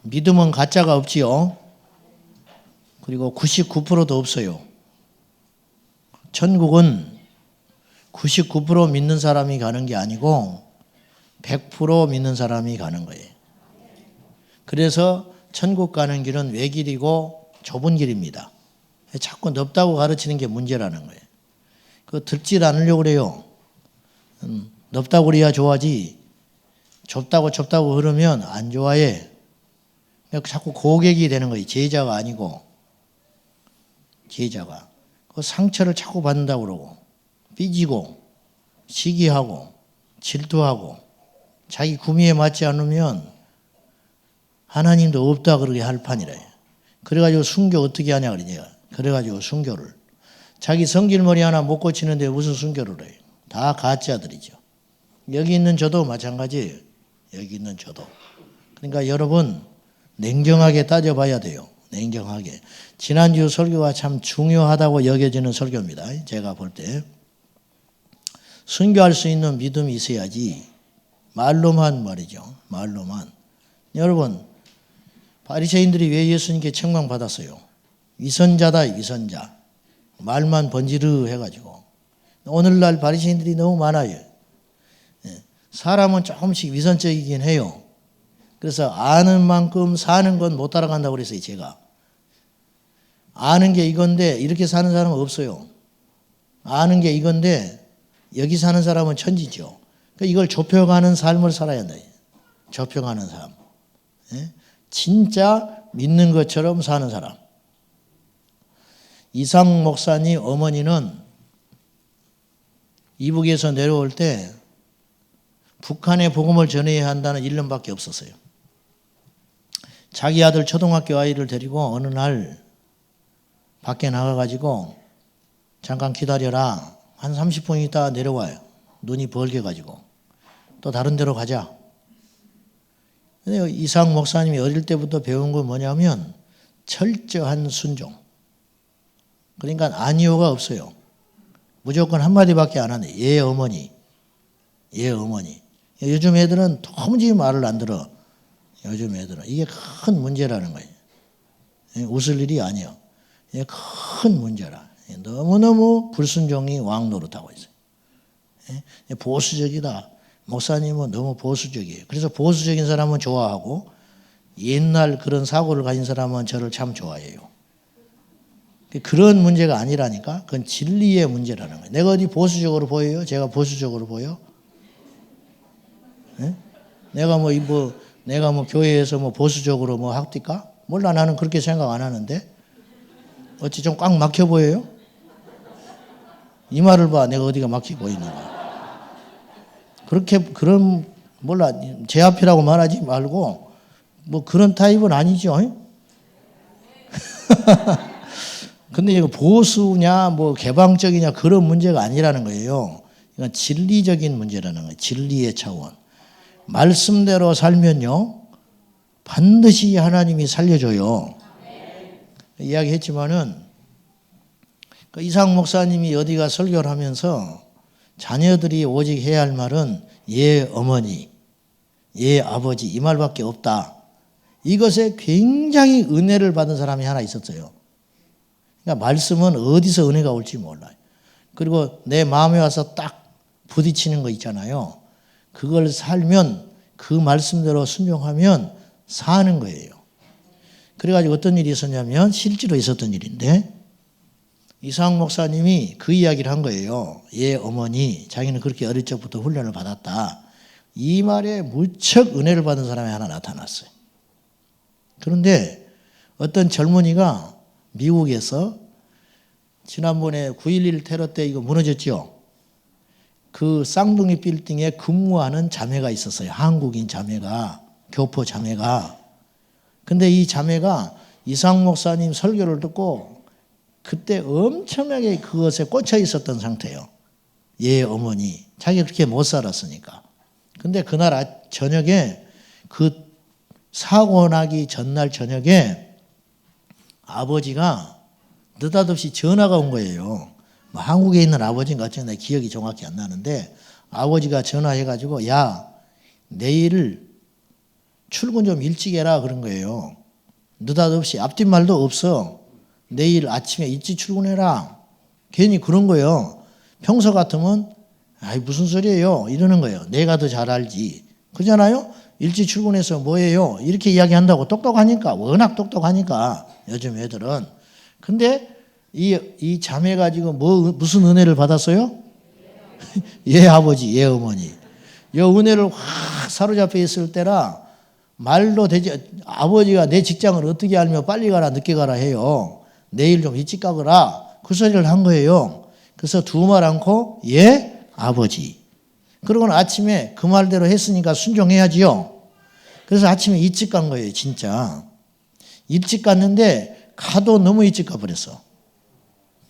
믿음은 가짜가 없지요. 그리고 99%도 없어요. 천국은 99% 믿는 사람이 가는 게 아니고 100% 믿는 사람이 가는 거예요. 그래서 천국 가는 길은 외길이고 좁은 길입니다. 자꾸 넓다고 가르치는 게 문제라는 거예요. 그거 듣질 않으려고 그래요. 넓다고 그래야 좋아하지 좁다고 그러면 안 좋아해. 자꾸 고객이 되는 거예요. 제자가 아니고. 제자가. 그 상처를 자꾸 받는다고 그러고 삐지고 시기하고 질투하고 자기 구미에 맞지 않으면 하나님도 없다 그러게 할 판이래. 그래가지고 순교 어떻게 하냐 그러냐. 그래가지고 순교를 자기 성질머리 하나 못 고치는데 무슨 순교를 해요. 다 가짜들이죠. 여기 있는 저도 마찬가지예요. 여기 있는 저도. 그러니까 여러분 냉정하게 따져봐야 돼요. 냉정하게. 지난주 설교가 참 중요하다고 여겨지는 설교입니다. 제가 볼 때. 순교할 수 있는 믿음이 있어야지. 말로만 말이죠. 말로만. 여러분 바리새인들이 왜 예수님께 책망받았어요? 위선자다 위선자. 말만 번지르 해가지고. 오늘날 바리새인들이 너무 많아요. 사람은 조금씩 위선적이긴 해요. 그래서 아는 만큼 사는 건 못 따라간다고 그랬어요. 제가. 아는 게 이건데 이렇게 사는 사람은 없어요. 아는 게 이건데 여기 사는 사람은 천지죠. 그러니까 이걸 좁혀가는 삶을 살아야 한다. 좁혀가는 삶. 진짜 믿는 것처럼 사는 사람. 이상 목사님 어머니는 이북에서 내려올 때 북한에 복음을 전해야 한다는 일념밖에 없었어요. 자기 아들 초등학교 아이를 데리고 어느 날 밖에 나가가지고 잠깐 기다려라. 한 30분 있다가 내려와요. 눈이 벌게가지고. 또 다른 데로 가자. 근데 이상 목사님이 어릴 때부터 배운 건 뭐냐면 철저한 순종. 그러니까 아니오가 없어요. 무조건 한마디밖에 안 하네. 예 어머니. 예 어머니. 요즘 애들은 도무지 말을 안 들어. 요즘 애들은. 이게 큰 문제라는 거예요. 웃을 일이 아니에요. 이게 큰 문제라. 너무너무 불순종이 왕노릇하고 있어요. 보수적이다. 목사님은 너무 보수적이에요. 그래서 보수적인 사람은 좋아하고 옛날 그런 사고를 가진 사람은 저를 참 좋아해요. 그런 문제가 아니라니까. 그건 진리의 문제라는 거예요. 내가 어디 보수적으로 보여요? 제가 보수적으로 보여? 내가 뭐 교회에서 뭐 보수적으로 뭐 합니까? 몰라. 나는 그렇게 생각 안 하는데. 어찌 좀 꽉 막혀 보여요? 이 말을 봐. 내가 어디가 막혀 보이는가. 그런 몰라. 제 앞이라고 말하지 말고 뭐 그런 타입은 아니죠. 근데 이거 보수냐 뭐 개방적이냐 그런 문제가 아니라는 거예요. 이건 진리적인 문제라는 거예요. 진리의 차원. 말씀대로 살면요 반드시 하나님이 살려줘요. 이야기했지만은 이상 목사님이 어디가 설교를 하면서 자녀들이 오직 해야 할 말은 예 어머니, 예 아버지 이 말밖에 없다. 이것에 굉장히 은혜를 받은 사람이 하나 있었어요. 그러니까 말씀은 어디서 은혜가 올지 몰라요. 그리고 내 마음에 와서 딱 부딪히는 거 있잖아요. 그걸 살면 그 말씀대로 순종하면 사는 거예요. 그래가지고 어떤 일이 있었냐면 실제로 있었던 일인데 이상 목사님이 그 이야기를 한 거예요. 예 어머니 자기는 그렇게 어릴 적부터 훈련을 받았다. 이 말에 무척 은혜를 받은 사람이 하나 나타났어요. 그런데 어떤 젊은이가 미국에서 지난번에 9.11 테러 때 이거 무너졌죠. 그 쌍둥이 빌딩에 근무하는 자매가 있었어요. 한국인 자매가, 교포 자매가. 근데 이 자매가 이상 목사님 설교를 듣고 그때 엄청나게 그것에 꽂혀 있었던 상태예요. 예 어머니. 자기가 그렇게 못 살았으니까. 근데 그날 저녁에 그 사고 나기 전날 저녁에 아버지가 느닷없이 전화가 온 거예요. 뭐 한국에 있는 아버지인가 어쩐가 기억이 정확히 안 나는데 아버지가 전화해가지고 야 내일 출근 좀 일찍 해라 그런 거예요. 느닷없이 앞뒷말도 없어. 내일 아침에 일찍 출근해라. 괜히 그런 거예요. 평소 같으면 아이 무슨 소리예요 이러는 거예요. 내가 더 잘 알지. 그러잖아요. 일찍 출근해서 뭐예요 이렇게 이야기한다고. 똑똑하니까, 워낙 똑똑하니까 요즘 애들은. 근데 이 자매가 지금 무슨 은혜를 받았어요? 예 아버지 예 어머니 요 은혜를 확 사로잡혀 있을 때라 말도 되지. 아버지가 내 직장을 어떻게 알며 빨리 가라 늦게 가라 해요. 내일 좀 일찍 가거라 그 소리를 한 거예요. 그래서 두말 않고 예 아버지. 그러고는 아침에 그 말대로 했으니까 순종해야지요. 그래서 아침에 일찍 간 거예요. 진짜 일찍 갔는데 가도 너무 일찍 가버렸어.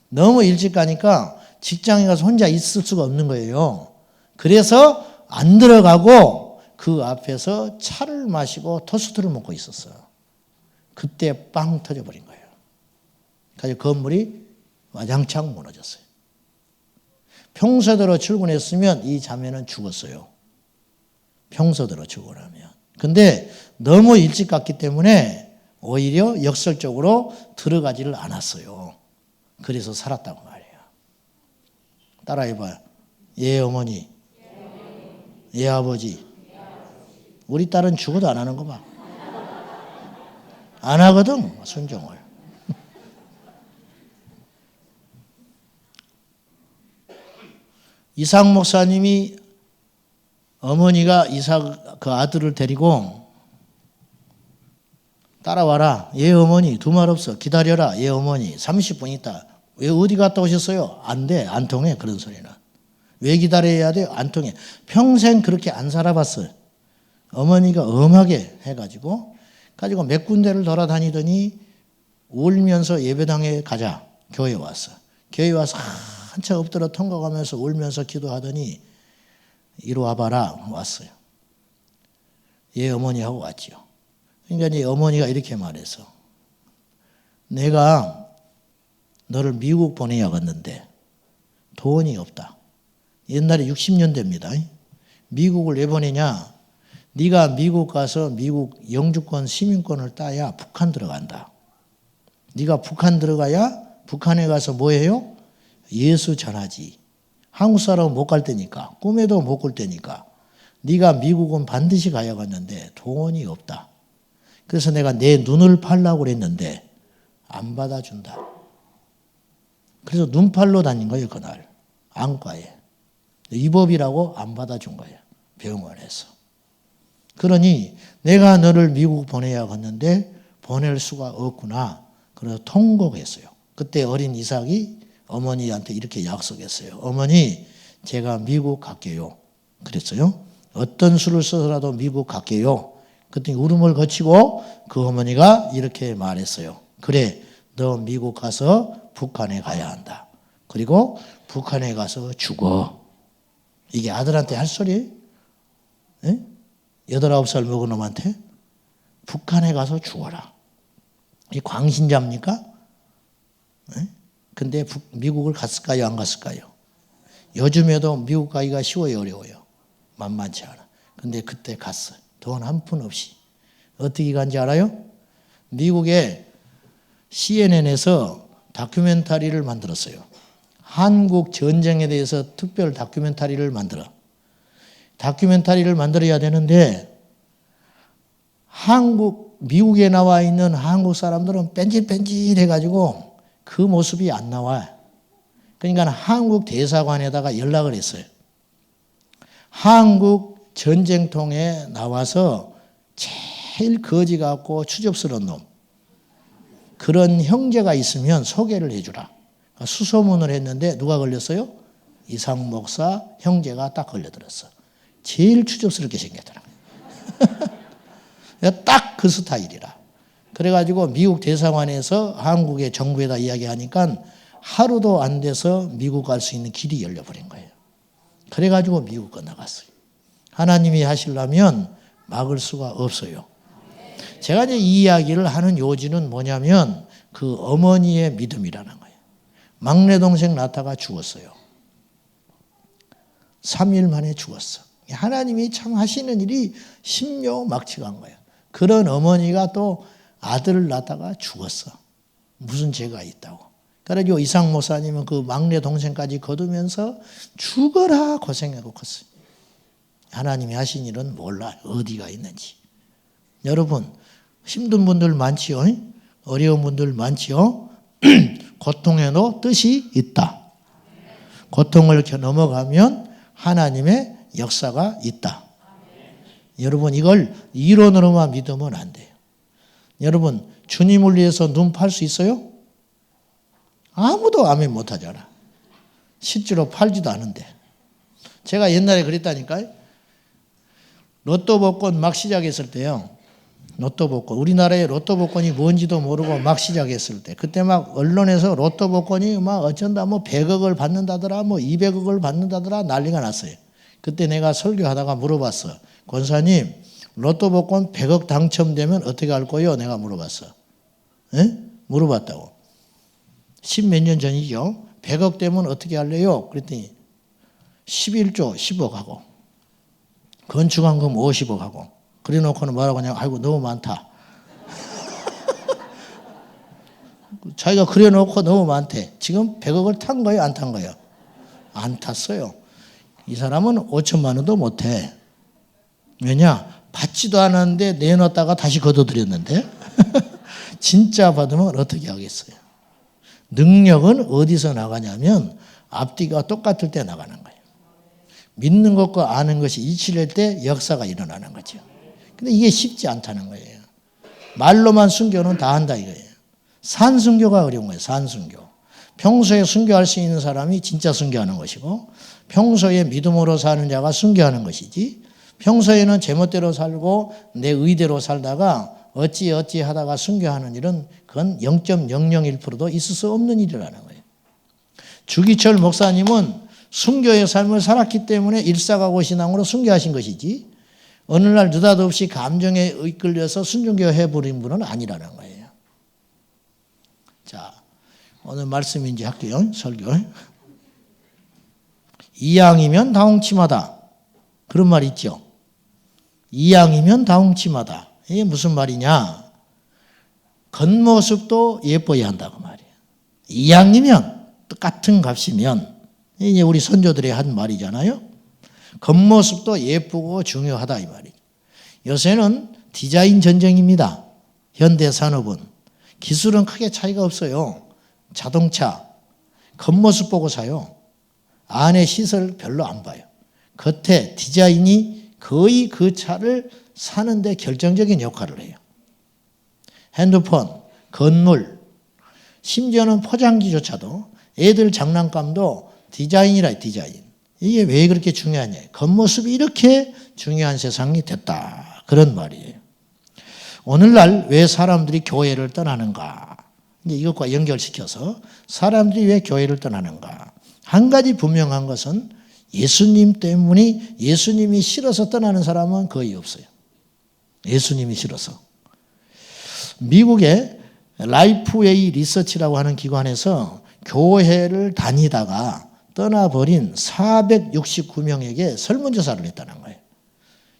너무 일찍 가니까 직장에 가서 혼자 있을 수가 없는 거예요. 그래서 안 들어가고 그 앞에서 차를 마시고 토스트를 먹고 있었어요. 그때 빵 터져버린 거예요. 그래서 건물이 와장창 무너졌어요. 평소대로 출근했으면 이 자매는 죽었어요. 평소대로 출근하면. 근데 너무 일찍 갔기 때문에 오히려 역설적으로 들어가지를 않았어요. 그래서 살았다고 말이에요. 따라해봐요. 예 어머니, 예 아버지. 우리 딸은 죽어도 안 하는 거 봐. 안 하거든 순종을. 이삭 목사님이 어머니가 이삭 그 아들을 데리고 따라와라. 예 어머니 두 말 없어. 기다려라. 예 어머니 30분 있다. 왜 어디 갔다 오셨어요? 안 돼. 안 통해. 그런 소리는. 왜 기다려야 돼요? 안 통해. 평생 그렇게 안 살아봤어요. 어머니가 엄하게 해가지고 몇 군데를 돌아다니더니 울면서 예배당에 가자. 교회 왔어. 교회 와서 한참 엎드려 통곡하면서 울면서 기도하더니 이리 와봐라 왔어요. 예 어머니 하고 왔지요. 그러니까 이제 어머니가 이렇게 말해서 내가 너를 미국 보내야겠는데 돈이 없다. 옛날에 60년대입니다. 미국을 왜 보내냐? 네가 미국 가서 미국 영주권 시민권을 따야 북한 들어간다. 네가 북한 들어가야 북한에 가서 뭐 해요? 예수 전하지. 한국 사람은 못 갈 때니까. 꿈에도 못 갈 때니까. 네가 미국은 반드시 가야겠는데 돈이 없다. 그래서 내가 내 눈을 팔라고 그랬는데 안 받아준다. 그래서 눈팔로 다닌 거예요. 그날 안과에. 위법이라고 안 받아준 거예요. 병원에서. 그러니 내가 너를 미국 보내야겠는데 보낼 수가 없구나. 그래서 통곡했어요. 그때 어린 이삭이 어머니한테 이렇게 약속했어요. 어머니 제가 미국 갈게요. 그랬어요. 어떤 수를 써서라도 미국 갈게요. 그랬더니 울음을 거치고 그 어머니가 이렇게 말했어요. 그래 너 미국 가서 북한에 가야 한다. 그리고 북한에 가서 죽어. 이게 아들한테 할 소리예요? 8, 9살 먹은 놈한테 북한에 가서 죽어라. 이 광신자입니까? 근데 미국을 갔을까요? 안 갔을까요? 요즘에도 미국 가기가 쉬워요? 어려워요? 만만치 않아. 근데 그때 갔어요. 돈 한 푼 없이. 어떻게 간지 알아요? 미국에 CNN에서 다큐멘터리를 만들었어요. 한국 전쟁에 대해서 특별 다큐멘터리를 만들어. 다큐멘터리를 만들어야 되는데 미국에 나와 있는 한국 사람들은 뺀질뺀질해가지고 그 모습이 안 나와. 그러니까 한국 대사관에다가 연락을 했어요. 한국 전쟁통에 나와서 제일 거지 같고 추접스러운 놈. 그런 형제가 있으면 소개를 해주라. 수소문을 했는데 누가 걸렸어요? 이삭 목사 형제가 딱 걸려들었어. 제일 추접스럽게 생겼더라. 딱 그 스타일이라. 그래가지고 미국 대사관에서 한국의 정부에다 이야기하니까 하루도 안 돼서 미국 갈 수 있는 길이 열려버린 거예요. 그래가지고 미국 건너갔어요. 하나님이 하시려면 막을 수가 없어요. 제가 이제 이 이야기를 하는 요지는 뭐냐면 그 어머니의 믿음이라는 거예요. 막내 동생 나타가 죽었어요. 3일 만에 죽었어. 하나님이 참 하시는 일이 신묘막측한 거예요. 그런 어머니가 또 아들을 낳다가 죽었어. 무슨 죄가 있다고. 그래가지고 이상 목사님은 그 막내 동생까지 거두면서 죽어라 고생하고 컸어요. 하나님이 하신 일은 몰라. 어디가 있는지. 여러분 힘든 분들 많지요. 어려운 분들 많지요. 고통에도 뜻이 있다. 고통을 넘어가면 하나님의 역사가 있다. 여러분 이걸 이론으로만 믿으면 안 돼요. 여러분 주님을 위해서 눈 팔 수 있어요? 아무도 아멘 못하잖아. 실제로 팔지도 않은데. 제가 옛날에 그랬다니까요. 로또 복권 막 시작했을 때요. 로또 복권. 우리나라에 로또 복권이 뭔지도 모르고 막 시작했을 때. 그때 막 언론에서 로또 복권이 막 어쩐다 뭐 100억을 받는다더라 뭐 200억을 받는다더라 난리가 났어요. 그때 내가 설교하다가 물어봤어. 권사님 로또 복권 100억 당첨되면 어떻게 할 거예요? 내가 물어봤어. 에? 물어봤다고. 10몇 년 전이죠. 100억 되면 어떻게 할래요? 그랬더니 11조 10억 하고 건축한금 50억 하고 그래 놓고는 뭐라고 하냐. 아이고 너무 많다. 자기가 그래 놓고 너무 많대. 지금 100억을 탄 거예요? 안 탄 거예요? 안 탔어요. 이 사람은 5천만 원도 못해. 왜냐? 받지도 않았는데 내놨다가 다시 걷어들였는데 진짜 받으면 어떻게 하겠어요? 능력은 어디서 나가냐면 앞뒤가 똑같을 때 나가는 거예요. 믿는 것과 아는 것이 일치할 때 역사가 일어나는 거죠. 근데 이게 쉽지 않다는 거예요. 말로만 순교는 다 한다 이거예요. 산순교가 어려운 거예요. 산순교. 평소에 순교할 수 있는 사람이 진짜 순교하는 것이고 평소에 믿음으로 사는 자가 순교하는 것이지 평소에는 제멋대로 살고 내 의대로 살다가 어찌 하다가 순교하는 일은 그건 0.001%도 있을 수 없는 일이라는 거예요. 주기철 목사님은 순교의 삶을 살았기 때문에 일사각오 신앙으로 순교하신 것이지 어느 날 느닷없이 감정에 이끌려서 순종교 해버린 분은 아니라는 거예요. 자, 오늘 말씀 이제 할게요. 설교. 이양이면 다홍침하다. 그런 말 있죠. 이양이면 다홍침하다. 이게 무슨 말이냐? 겉모습도 예뻐야 한다고 말이에요. 이양이면 똑같은 값이면 이게 우리 선조들의 한 말이잖아요. 겉모습도 예쁘고 중요하다 이 말이에요. 요새는 디자인 전쟁입니다. 현대 산업은. 기술은 크게 차이가 없어요. 자동차 겉모습 보고 사요. 안에 시설 별로 안 봐요. 겉에 디자인이 거의 그 차를 사는데 결정적인 역할을 해요. 핸드폰, 건물, 심지어는 포장지조차도 애들 장난감도 디자인이라 디자인. 이게 왜 그렇게 중요하냐. 겉모습이 이렇게 중요한 세상이 됐다. 그런 말이에요. 오늘날 왜 사람들이 교회를 떠나는가. 이것과 연결시켜서 사람들이 왜 교회를 떠나는가. 한 가지 분명한 것은 예수님 때문에 예수님이 싫어서 떠나는 사람은 거의 없어요. 예수님이 싫어서. 미국의 라이프웨이 리서치라고 하는 기관에서 교회를 다니다가 떠나버린 469명에게 설문조사를 했다는 거예요.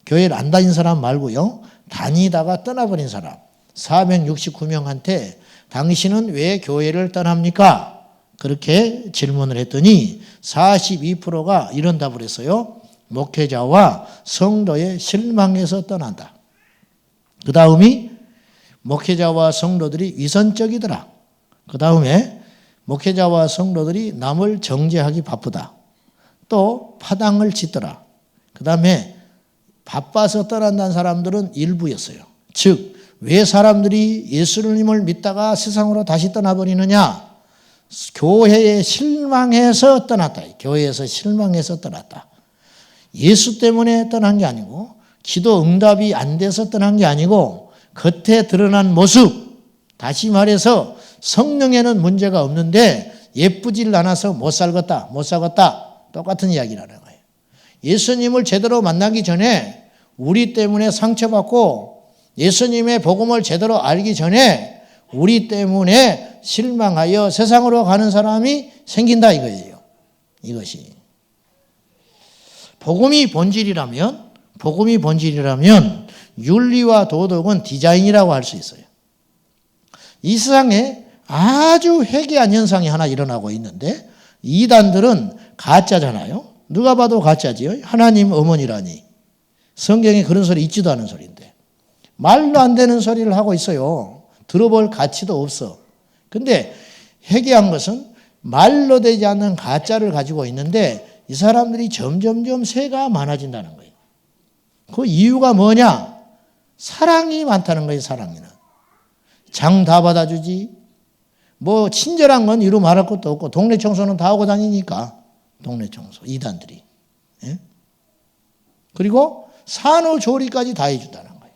교회를 안 다닌 사람 말고요. 다니다가 떠나버린 사람 469명한테 당신은 왜 교회를 떠납니까? 그렇게 질문을 했더니 42%가 이런 답을 했어요. 목회자와 성도의 실망에서 떠난다. 그 다음이 목회자와 성도들이 위선적이더라. 그 다음에 목회자와 성도들이 남을 정죄하기 바쁘다. 또 파당을 짓더라. 그 다음에 바빠서 떠난다는 사람들은 일부였어요. 즉, 왜 사람들이 예수님을 믿다가 세상으로 다시 떠나버리느냐? 교회에 실망해서 떠났다. 교회에서 실망해서 떠났다. 예수 때문에 떠난 게 아니고 기도 응답이 안 돼서 떠난 게 아니고 겉에 드러난 모습, 다시 말해서 성령에는 문제가 없는데 예쁘질 않아서 못 살겠다. 똑같은 이야기라는 거예요. 예수님을 제대로 만나기 전에 우리 때문에 상처받고 예수님의 복음을 제대로 알기 전에 우리 때문에 실망하여 세상으로 가는 사람이 생긴다 이거예요. 이것이. 복음이 본질이라면 윤리와 도덕은 디자인이라고 할 수 있어요. 이 세상에 아주 회개한 현상이 하나 일어나고 있는데 이단들은 가짜잖아요. 누가 봐도 가짜지요. 하나님 어머니라니. 성경에 그런 소리 있지도 않은 소리인데 말도 안 되는 소리를 하고 있어요. 들어볼 가치도 없어. 근데 회개한 것은 말로 되지 않는 가짜를 가지고 있는데 이 사람들이 점점점 세가 많아진다는 거예요. 그 이유가 뭐냐? 사랑이 많다는 거예요. 사랑이는. 장 다 받아주지. 뭐 친절한 건 이루 말할 것도 없고 동네 청소는 다 하고 다니니까 동네 청소 이단들이. 예? 그리고 산후조리까지 다 해준다는 거예요.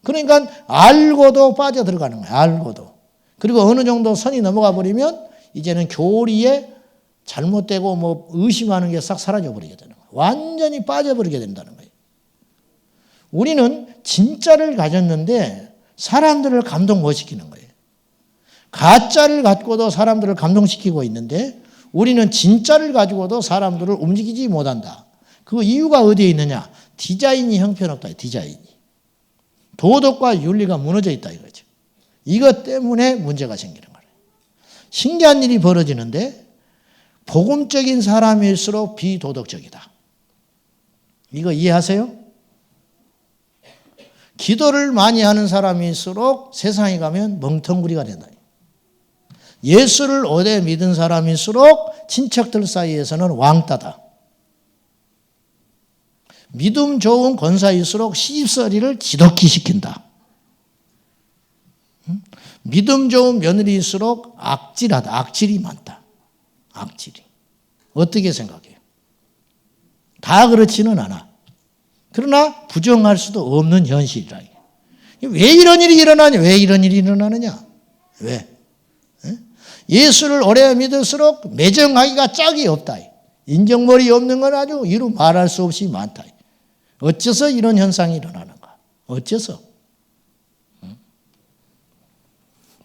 그러니까 알고도 빠져들어가는 거예요. 알고도. 그리고 어느 정도 선이 넘어가 버리면 이제는 교리에 잘못되고 뭐 의심하는 게 싹 사라져 버리게 되는 거예요. 완전히 빠져버리게 된다는 거예요. 우리는 진짜를 가졌는데 사람들을 감동 못 시키는 거예요. 가짜를 갖고도 사람들을 감동시키고 있는데 우리는 진짜를 가지고도 사람들을 움직이지 못한다. 그 이유가 어디에 있느냐? 디자인이 형편없다. 디자인이. 도덕과 윤리가 무너져 있다 이거죠. 이것 때문에 문제가 생기는 거예요. 신기한 일이 벌어지는데 복음적인 사람일수록 비도덕적이다. 이거 이해하세요? 기도를 많이 하는 사람일수록 세상에 가면 멍텅구리가 된다. 예수를 오래 믿은 사람일수록 친척들 사이에서는 왕따다. 믿음 좋은 권사일수록 시집살이를 지독히 시킨다. 믿음 좋은 며느리일수록 악질하다. 악질이 많다. 악질이. 어떻게 생각해요? 다 그렇지는 않아. 그러나 부정할 수도 없는 현실이라. 왜 이런 일이 일어나냐? 왜 이런 일이 일어나느냐? 왜? 예수를 오래 믿을수록 매정하기가 짝이 없다. 인정머리 없는 건 아주 이루 말할 수 없이 많다. 어째서 이런 현상이 일어나는가? 어째서?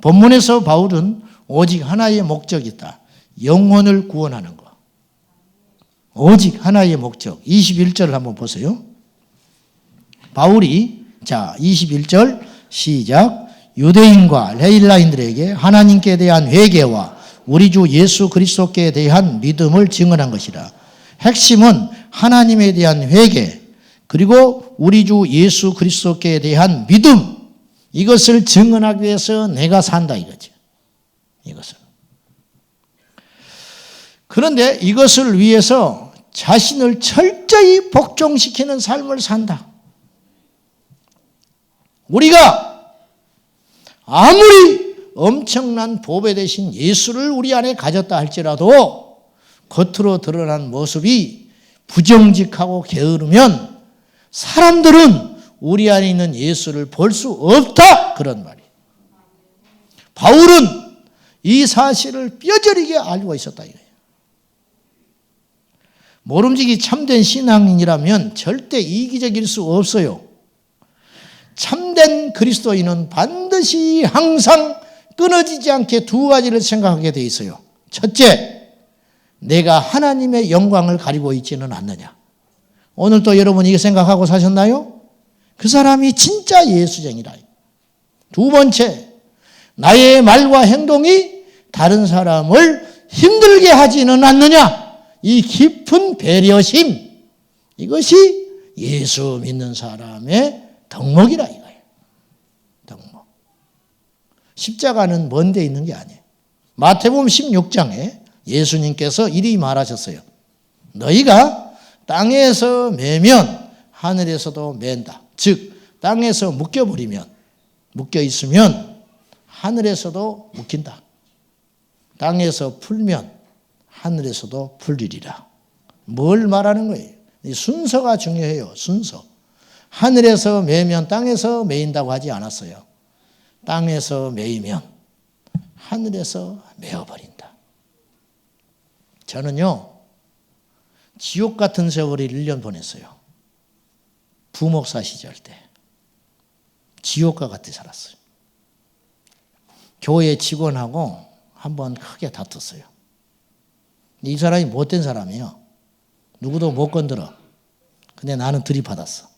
본문에서 바울은 오직 하나의 목적이 있다. 영혼을 구원하는 것. 오직 하나의 목적. 21절을 한번 보세요. 바울이 21절 시작. 유대인과 레일라인들에게 하나님께 대한 회개와 우리 주 예수 그리스도께 대한 믿음을 증언한 것이라. 핵심은 하나님에 대한 회개 그리고 우리 주 예수 그리스도께 대한 믿음 이것을 증언하기 위해서 내가 산다 이거죠. 이것을. 그런데 이것을 위해서 자신을 철저히 복종시키는 삶을 산다. 우리가 아무리 엄청난 보배 대신 예수를 우리 안에 가졌다 할지라도 겉으로 드러난 모습이 부정직하고 게으르면 사람들은 우리 안에 있는 예수를 볼 수 없다. 그런 말이에요. 바울은 이 사실을 뼈저리게 알고 있었다 이거예요. 모름지기 참된 신앙인이라면 절대 이기적일 수 없어요. 참된 그리스도인은 반드시 항상 끊어지지 않게 두 가지를 생각하게 돼 있어요. 첫째, 내가 하나님의 영광을 가리고 있지는 않느냐. 오늘 또 여러분 이게 생각하고 사셨나요? 그 사람이 진짜 예수쟁이라. 두 번째, 나의 말과 행동이 다른 사람을 힘들게 하지는 않느냐. 이 깊은 배려심, 이것이 예수 믿는 사람의 덕목이라 이거예요. 덕목. 십자가는 먼 데 있는 게 아니에요. 마태복음 16장에 예수님께서 이리 말하셨어요. 너희가 땅에서 매면 하늘에서도 맨다. 즉 땅에서 묶여버리면 묶여있으면 하늘에서도 묶인다. 땅에서 풀면 하늘에서도 풀리리라. 뭘 말하는 거예요? 이 순서가 중요해요. 순서. 하늘에서 매면 땅에서 매인다고 하지 않았어요. 땅에서 매이면 하늘에서 매어버린다. 저는요, 지옥 같은 세월을 1년 보냈어요. 부목사 시절 때. 지옥과 같이 살았어요. 교회 직원하고 한번 크게 다퉜어요. 이 사람이 못된 사람이에요. 누구도 못 건드려. 근데 나는 들이받았어.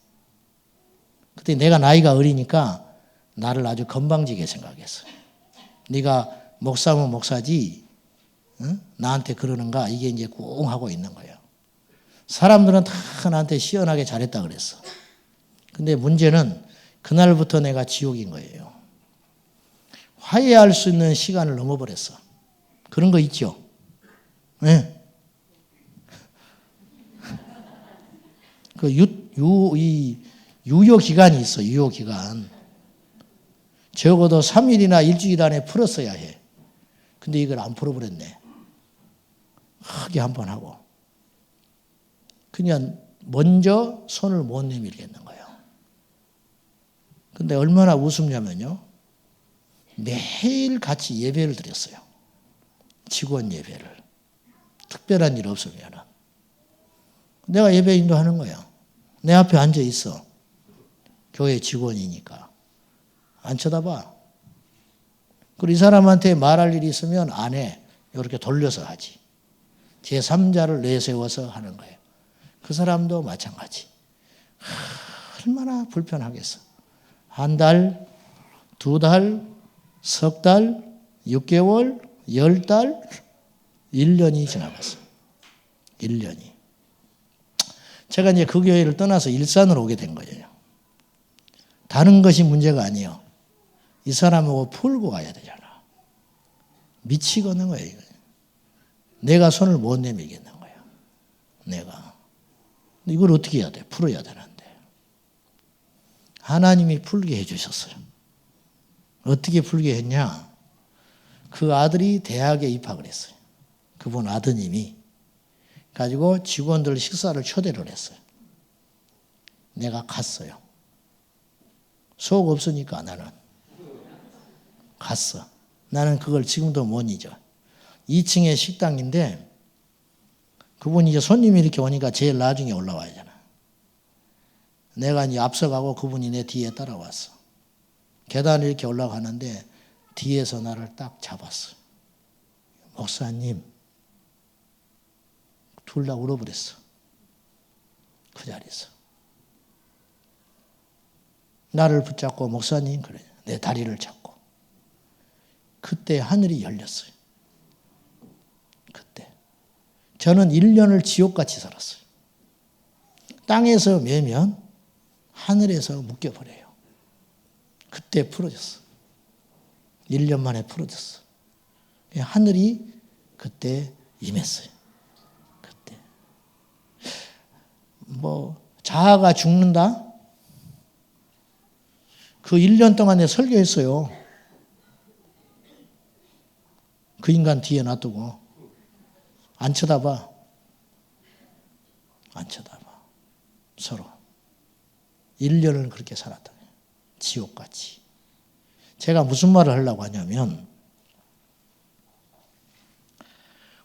그때 내가 나이가 어리니까 나를 아주 건방지게 생각했어. 네가 목사면 목사지, 응? 나한테 그러는가? 이게 이제 꿍 하고 있는 거예요. 사람들은 다 나한테 시원하게 잘했다 그랬어. 근데 문제는 그날부터 내가 지옥인 거예요. 화해할 수 있는 시간을 넘어버렸어. 그런 거 있죠? 네. 그 유효기간이 있어, 유효기간. 적어도 3일이나 일주일 안에 풀었어야 해. 근데 이걸 안 풀어버렸네. 크게 한 번 하고. 그냥 먼저 손을 못 내밀겠는 거예요. 근데 얼마나 우습냐면요. 매일 같이 예배를 드렸어요. 직원 예배를. 특별한 일 없으면. 내가 예배 인도하는 거야. 내 앞에 앉아 있어. 교회 직원이니까. 안 쳐다봐. 그리고 이 사람한테 말할 일이 있으면 안 해. 이렇게 돌려서 하지. 제3자를 내세워서 하는 거예요. 그 사람도 마찬가지. 얼마나 불편하겠어. 한 달, 두 달, 석 달, 6개월, 10달, 1년이 지나갔어. 1년이. 제가 이제 그 교회를 떠나서 일산으로 오게 된 거예요. 다른 것이 문제가 아니에요. 이 사람하고 풀고 가야 되잖아. 미치겠는 거예요. 내가 손을 못 내밀겠는 거예요. 내가. 이걸 어떻게 해야 돼? 풀어야 되는데. 하나님이 풀게 해주셨어요. 어떻게 풀게 했냐? 그 아들이 대학에 입학을 했어요. 그분 아드님이. 가지고 직원들 식사를 초대를 했어요. 내가 갔어요. 속 없으니까 나는. 갔어. 나는 그걸 지금도 못 잊어. 2층에 식당인데 그분이 이제 손님이 이렇게 오니까 제일 나중에 올라와야 되잖아. 내가 이제 앞서가고 그분이 내 뒤에 따라왔어. 계단을 이렇게 올라가는데 뒤에서 나를 딱 잡았어. 목사님. 둘 다 울어버렸어. 그 자리에서. 나를 붙잡고 목사님 그래. 내 다리를 잡고. 그때 하늘이 열렸어요. 그때. 저는 1년을 지옥같이 살았어요. 땅에서 매면 하늘에서 묶여버려요. 그때 풀어졌어. 1년 만에 풀어졌어. 하늘이 그때 임했어요. 그때. 자아가 죽는다? 그 1년 동안 내 설교했어요. 그 인간 뒤에 놔두고. 안 쳐다봐. 안 쳐다봐. 서로. 1년을 그렇게 살았다. 지옥같이. 제가 무슨 말을 하려고 하냐면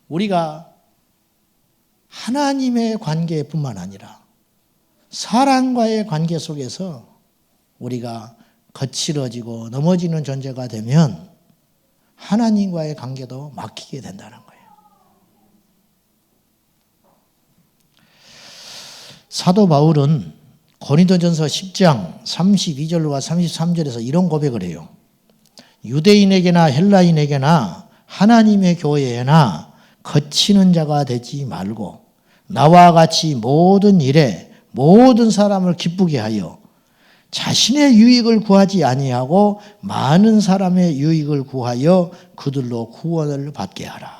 우리가 하나님의 관계뿐만 아니라 사람과의 관계 속에서 우리가 거칠어지고 넘어지는 존재가 되면 하나님과의 관계도 막히게 된다는 거예요. 사도 바울은 고린도전서 10장 32절과 33절에서 이런 고백을 해요. 유대인에게나 헬라인에게나 하나님의 교회에나 거치는 자가 되지 말고 나와 같이 모든 일에 모든 사람을 기쁘게 하여 자신의 유익을 구하지 아니하고 많은 사람의 유익을 구하여 그들로 구원을 받게 하라.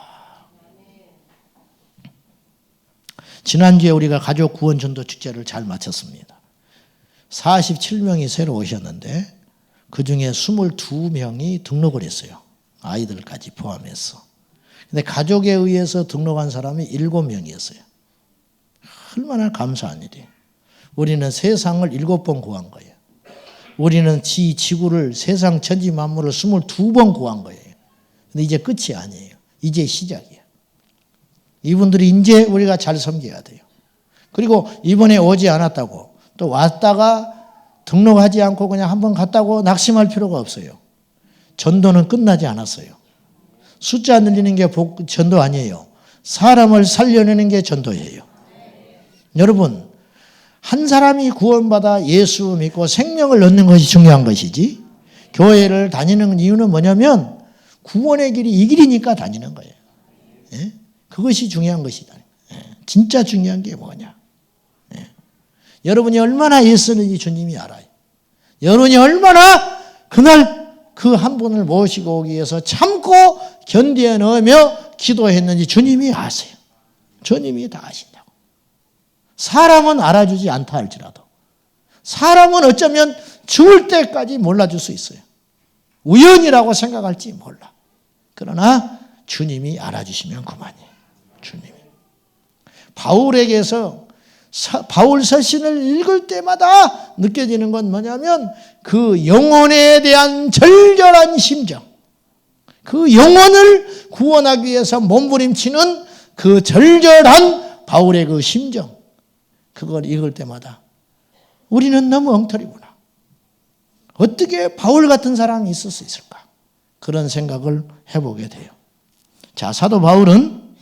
지난주에 우리가 가족 구원 전도 축제를 잘 마쳤습니다. 47명이 새로 오셨는데 그중에 22명이 등록을 했어요. 아이들까지 포함해서. 근데 가족에 의해서 등록한 사람이 7명이었어요. 얼마나 감사한 일이에요. 우리는 세상을 7번 구한 거예요. 우리는 지구를 세상 천지 만물을 22번 구한 거예요. 근데 이제 끝이 아니에요. 이제 시작이에요. 이분들이 이제 우리가 잘 섬겨야 돼요. 그리고 이번에 오지 않았다고 또 왔다가 등록하지 않고 그냥 한번 갔다고 낙심할 필요가 없어요. 전도는 끝나지 않았어요. 숫자 늘리는 게 전도 아니에요. 사람을 살려내는 게 전도예요. 여러분, 한 사람이 구원받아 예수 믿고 생명을 얻는 것이 중요한 것이지, 교회를 다니는 이유는 뭐냐면 구원의 길이 이 길이니까 다니는 거예요. 예? 그것이 중요한 것이다. 예? 진짜 중요한 게 뭐냐. 예? 여러분이 얼마나 예수는지 주님이 알아요. 여러분이 얼마나 그날 그 한 분을 모시고 오기 위해서 참고 견뎌내며 기도했는지 주님이 아세요. 주님이 다 아신다고. 사람은 알아주지 않다 할지라도 사람은 어쩌면 죽을 때까지 몰라줄 수 있어요. 우연이라고 생각할지 몰라. 그러나 주님이 알아주시면 그만이에요. 주님이. 바울에게서 바울 서신을 읽을 때마다 느껴지는 건 뭐냐면 그 영혼에 대한 절절한 심정, 그 영혼을 구원하기 위해서 몸부림치는 그 절절한 바울의 그 심정, 그걸 읽을 때마다 우리는 너무 엉터리구나. 어떻게 바울 같은 사람이 있을 수 있을까? 그런 생각을 해보게 돼요. 자, 사도 바울은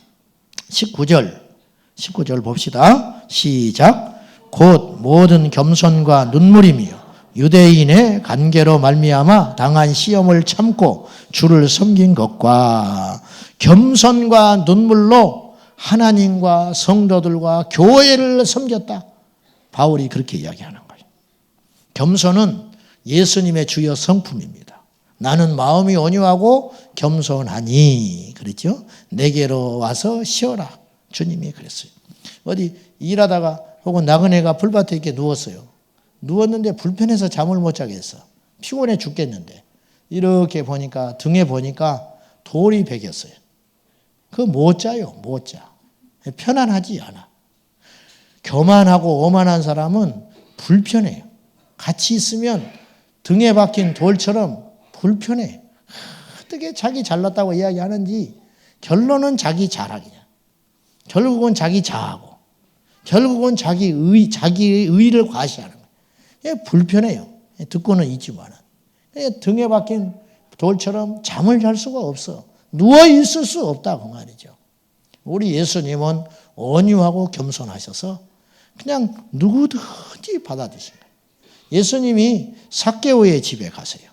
19절 봅시다. 시작. 곧 모든 겸손과 눈물이며 유대인의 관계로 말미암아 당한 시험을 참고 주를 섬긴 것과 겸손과 눈물로 하나님과 성도들과 교회를 섬겼다. 바울이 그렇게 이야기하는 거예요. 겸손은 예수님의 주요 성품입니다. 나는 마음이 온유하고 겸손하니, 그랬죠? 내게로 와서 쉬어라. 주님이 그랬어요. 어디 일하다가 혹은 나그네가 풀밭에 이렇게 누웠어요. 누웠는데 불편해서 잠을 못 자겠어. 피곤해 죽겠는데 이렇게 보니까 등에 보니까 돌이 베겼어요. 그거 못 자요. 못 자. 편안하지 않아. 교만하고 오만한 사람은 불편해요. 같이 있으면 등에 박힌 돌처럼 불편해. 어떻게 자기 잘났다고 이야기하는지 결론은 자기 자랑이야. 결국은 자기 자하고 결국은 자기의 의를 과시하는 거예요. 불편해요. 듣고는 있지만 등에 박힌 돌처럼 잠을 잘 수가 없어. 누워 있을 수 없다 그 말이죠. 우리 예수님은 온유하고 겸손하셔서 그냥 누구든지 받아주신 거예요. 예수님이 삭개오의 집에 가세요.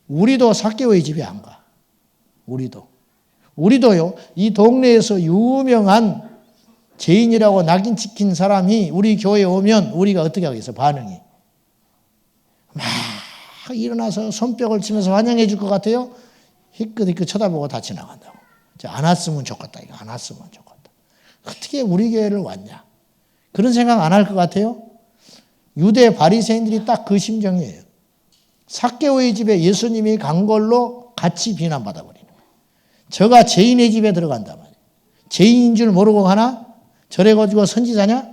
우리도 삭개오의 집에 안 가. 우리도요, 이 동네에서 유명한 죄인이라고 낙인 찍힌 사람이 우리 교회에 오면 우리가 어떻게 하겠어요? 반응이. 막 일어나서 손뼉을 치면서 환영해 줄 것 같아요? 희끗희끗 쳐다보고 다 지나간다고. 안 왔으면 좋겠다. 이거 안 왔으면 좋겠다. 어떻게 우리 교회를 왔냐? 그런 생각 안 할 것 같아요? 유대 바리새인들이 딱 그 심정이에요. 삭개오의 집에 예수님이 간 걸로 같이 비난받아 버리는 거예요. 저가 죄인의 집에 들어간단 말이에요. 죄인인 줄 모르고 가나? 저래 가지고 선지자냐?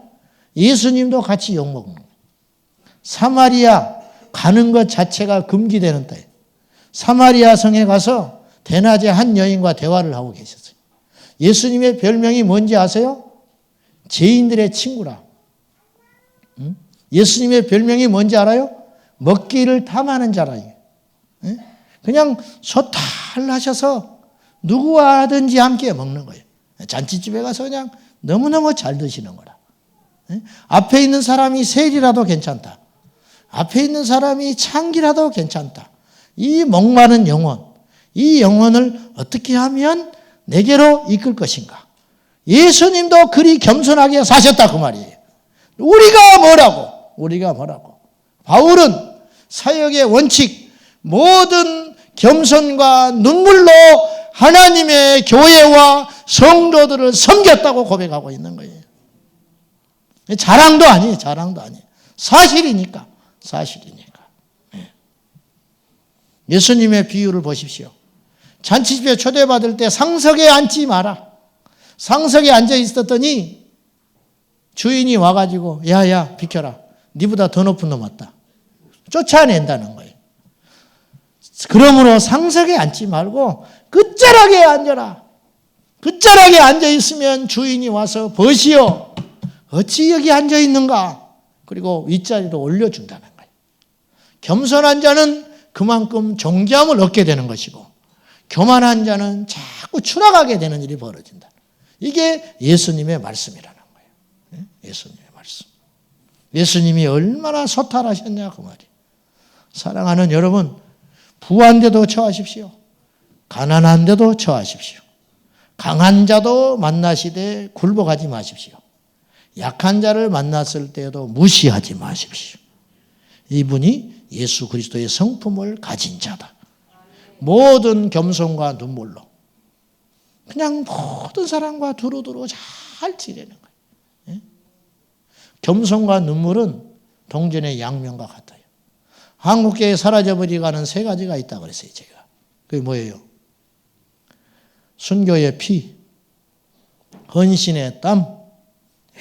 예수님도 같이 욕먹는 거예요. 사마리아 가는 것 자체가 금기되는 때예요. 사마리아 성에 가서 대낮에 한 여인과 대화를 하고 계셨어요. 예수님의 별명이 뭔지 아세요? 죄인들의 친구라. 예수님의 별명이 뭔지 알아요? 먹기를 탐하는 자라. 그냥 소탈하셔서 누구와든지 함께 먹는 거예요. 잔치집에 가서 그냥 너무너무 잘 드시는 거라. 앞에 있는 사람이 셀이라도 괜찮다. 앞에 있는 사람이 창기라도 괜찮다. 이 목마른 영혼, 이 영혼을 어떻게 하면 내게로 이끌 것인가. 예수님도 그리 겸손하게 사셨다 그 말이에요. 우리가 뭐라고. 바울은 사역의 원칙, 모든 겸손과 눈물로 하나님의 교회와 성도들을 섬겼다고 고백하고 있는 거예요. 자랑도 아니에요. 사실이니까. 예수님의 비유를 보십시오. 잔치집에 초대받을 때 상석에 앉지 마라. 상석에 앉아 있었더니 주인이 와가지고 야야 비켜라. 니보다 더 높은 놈 왔다. 쫓아낸다는 거예요. 그러므로 상석에 앉지 말고 끝자락에 앉아라. 끝자락에 앉아 있으면 주인이 와서 보시오. 어찌 여기 앉아 있는가? 그리고 윗자리로 올려준다는 거예요. 겸손한 자는 그만큼 존귀함을 얻게 되는 것이고 교만한 자는 자꾸 추락하게 되는 일이 벌어진다. 이게 예수님의 말씀이라는 거예요. 예수님의 말씀. 예수님이 얼마나 소탈하셨냐 그 말이에요. 사랑하는 여러분, 부한데도 처하십시오. 가난한데도 처하십시오. 강한 자도 만나시되 굴복하지 마십시오. 약한 자를 만났을 때에도 무시하지 마십시오. 이분이 예수 그리스도의 성품을 가진 자다. 모든 겸손과 눈물로 그냥 모든 사람과 두루두루 잘 지내는 거예요. 겸손과 눈물은 동전의 양면과 같아요. 한국교회에 사라져버리가는 세 가지가 있다고 그랬어요, 제가. 그게 뭐예요? 순교의 피, 헌신의 땀,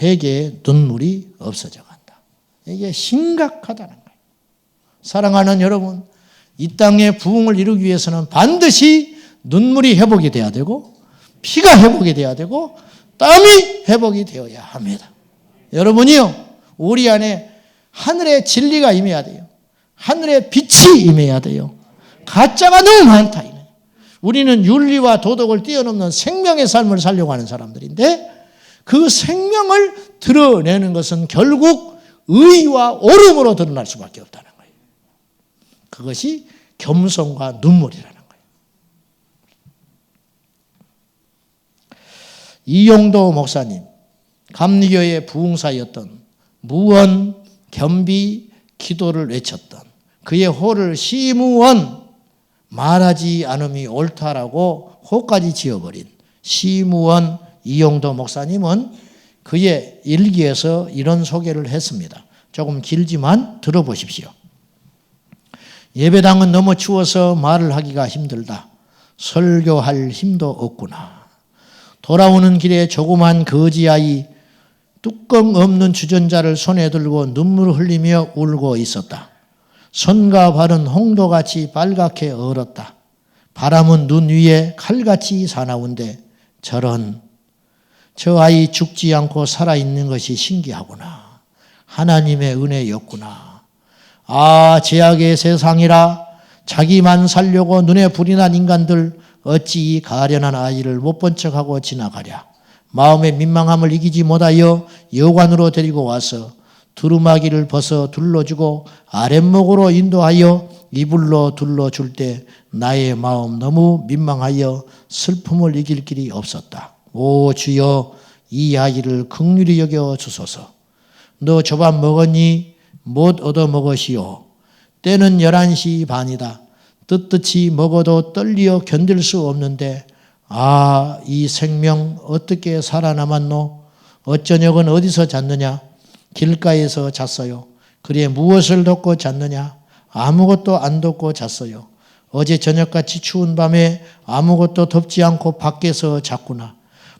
회개의 눈물이 없어져 간다. 이게 심각하다는 거예요. 사랑하는 여러분, 이 땅의 부흥을 이루기 위해서는 반드시 눈물이 회복이 돼야 되고 피가 회복이 돼야 되고 땀이 회복이 되어야 합니다. 여러분이요, 우리 안에 하늘의 진리가 임해야 돼요. 하늘의 빛이 임해야 돼요. 가짜가 너무 많다. 우리는 윤리와 도덕을 뛰어넘는 생명의 삶을 살려고 하는 사람들인데 그 생명을 드러내는 것은 결국 의와 옳음으로 드러날 수밖에 없다는 거예요. 그것이 겸손과 눈물이라는 거예요. 이용도 목사님, 감리교의 부흥사였던 무언, 겸비, 기도를 외쳤던 그의 호를 시무원, 말하지 않음이 옳다라고 호까지 지어버린 시무원 이용도 목사님은 그의 일기에서 이런 소개를 했습니다. 조금 길지만 들어보십시오. 예배당은 너무 추워서 말을 하기가 힘들다. 설교할 힘도 없구나. 돌아오는 길에 조그만 거지아이 뚜껑 없는 주전자를 손에 들고 눈물을 흘리며 울고 있었다. 손과 발은 홍도같이 빨갛게 얼었다. 바람은 눈 위에 칼같이 사나운데 저 아이 죽지 않고 살아있는 것이 신기하구나. 하나님의 은혜였구나. 아, 죄악의 세상이라 자기만 살려고 눈에 불이 난 인간들 어찌 이 가련한 아이를 못 본 척하고 지나가랴. 마음의 민망함을 이기지 못하여 여관으로 데리고 와서 두루마기를 벗어 둘러주고 아랫목으로 인도하여 이불로 둘러줄 때 나의 마음 너무 민망하여 슬픔을 이길 길이 없었다. 오 주여, 이 아이를 긍휼히 여겨 주소서. 너 저 밥 먹었니? 못 얻어 먹으시오. 때는 11시 반이다. 떳떳이 먹어도 떨리어 견딜 수 없는데 아, 이 생명 어떻게 살아남았노? 어쩌녁은 어디서 잤느냐? 길가에서 잤어요. 그래 무엇을 덮고 잤느냐? 아무것도 안 덮고 잤어요. 어제 저녁같이 추운 밤에 아무것도 덮지 않고 밖에서 잤구나.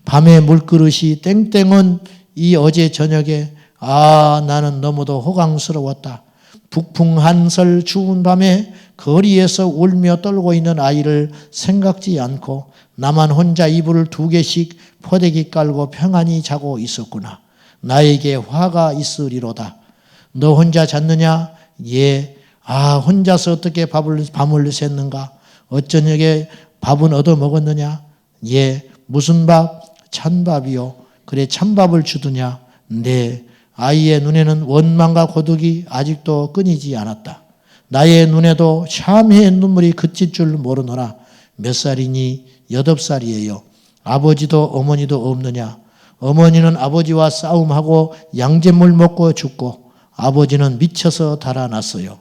밤에 물그릇이 땡땡은 이 어제 저녁에 아, 나는 너무도 호강스러웠다. 북풍 한설 추운 밤에 거리에서 울며 떨고 있는 아이를 생각지 않고 나만 혼자 이불을 2개씩 포대기 깔고 평안히 자고 있었구나. 나에게 화가 있으리로다. 너 혼자 잤느냐? 예. 아, 혼자서 어떻게 밤을 샜는가? 어쩌녁에 밥은 얻어 먹었느냐? 예. 무슨 밥? 찬밥이요. 그래 찬밥을 주더냐? 네. 아이의 눈에는 원망과 고독이 아직도 끊이지 않았다. 나의 눈에도 참회의 눈물이 그칠 줄 모르노라. 몇 살이니? 8살이에요. 아버지도 어머니도 없느냐? 어머니는 아버지와 싸움하고 양잿물 먹고 죽고 아버지는 미쳐서 달아났어요.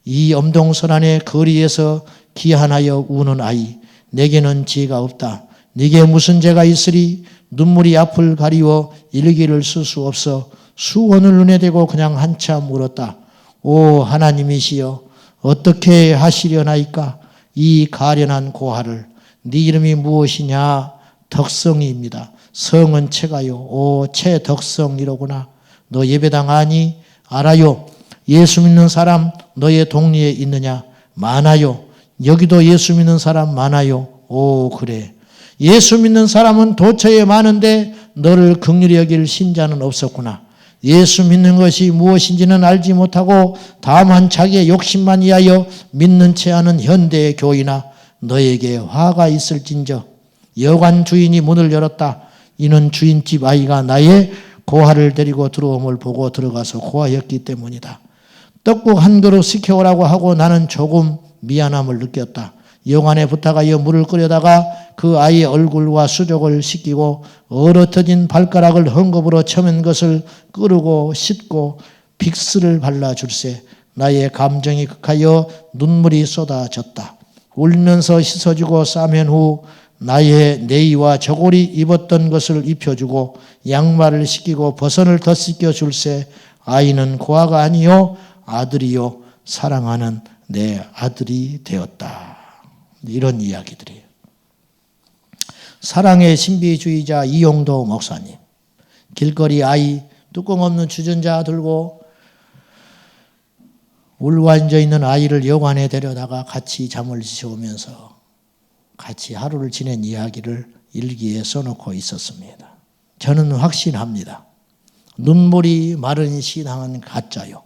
이 엄동설안의 거리에서 기한하여 우는 아이, 내게는 죄가 없다. 네게 무슨 죄가 있으리? 눈물이 앞을 가리워 일기를 쓸 수 없어 수건을 눈에 대고 그냥 한참 울었다. 오 하나님이시여, 어떻게 하시려나이까? 이 가련한 고아를. 네 이름이 무엇이냐? 덕성이입니다. 성은 채가요. 오 채덕성이로구나. 너 예배당 아니? 알아요. 예수 믿는 사람 너의 동리에 있느냐? 많아요. 여기도 예수 믿는 사람 많아요. 오 그래. 예수 믿는 사람은 도처에 많은데 너를 긍휼히 여길 신자는 없었구나. 예수 믿는 것이 무엇인지는 알지 못하고 다만 자기의 욕심만 이하여 믿는 채 하는 현대의 교인아, 너에게 화가 있을진저. 여관 주인이 문을 열었다. 이는 주인집 아이가 나의 고아를 데리고 들어옴을 보고 들어가서 고아였기 때문이다. 떡국 한 그릇 시켜오라고 하고 나는 조금 미안함을 느꼈다. 영안에 부탁하여 물을 끓여다가 그 아이의 얼굴과 수족을 씻기고 얼어터진 발가락을 헝겊으로 쳐맨 것을 끄르고 씻고 빅스를 발라줄세. 나의 감정이 극하여 눈물이 쏟아졌다. 울면서 씻어주고 싸맨 후 나의 네이와 저고리 입었던 것을 입혀주고 양말을 씻기고 버선을 더 씻겨줄세. 아이는 고아가 아니요 아들이요 사랑하는 내 아들이 되었다. 이런 이야기들이에요. 사랑의 신비주의자 이용도 목사님, 길거리 아이 뚜껑 없는 주전자 들고 울고 앉아있는 아이를 여관에 데려다가 같이 잠을 지우면서 같이 하루를 지낸 이야기를 일기에 써놓고 있었습니다. 저는 확신합니다. 눈물이 마른 신앙은 가짜요.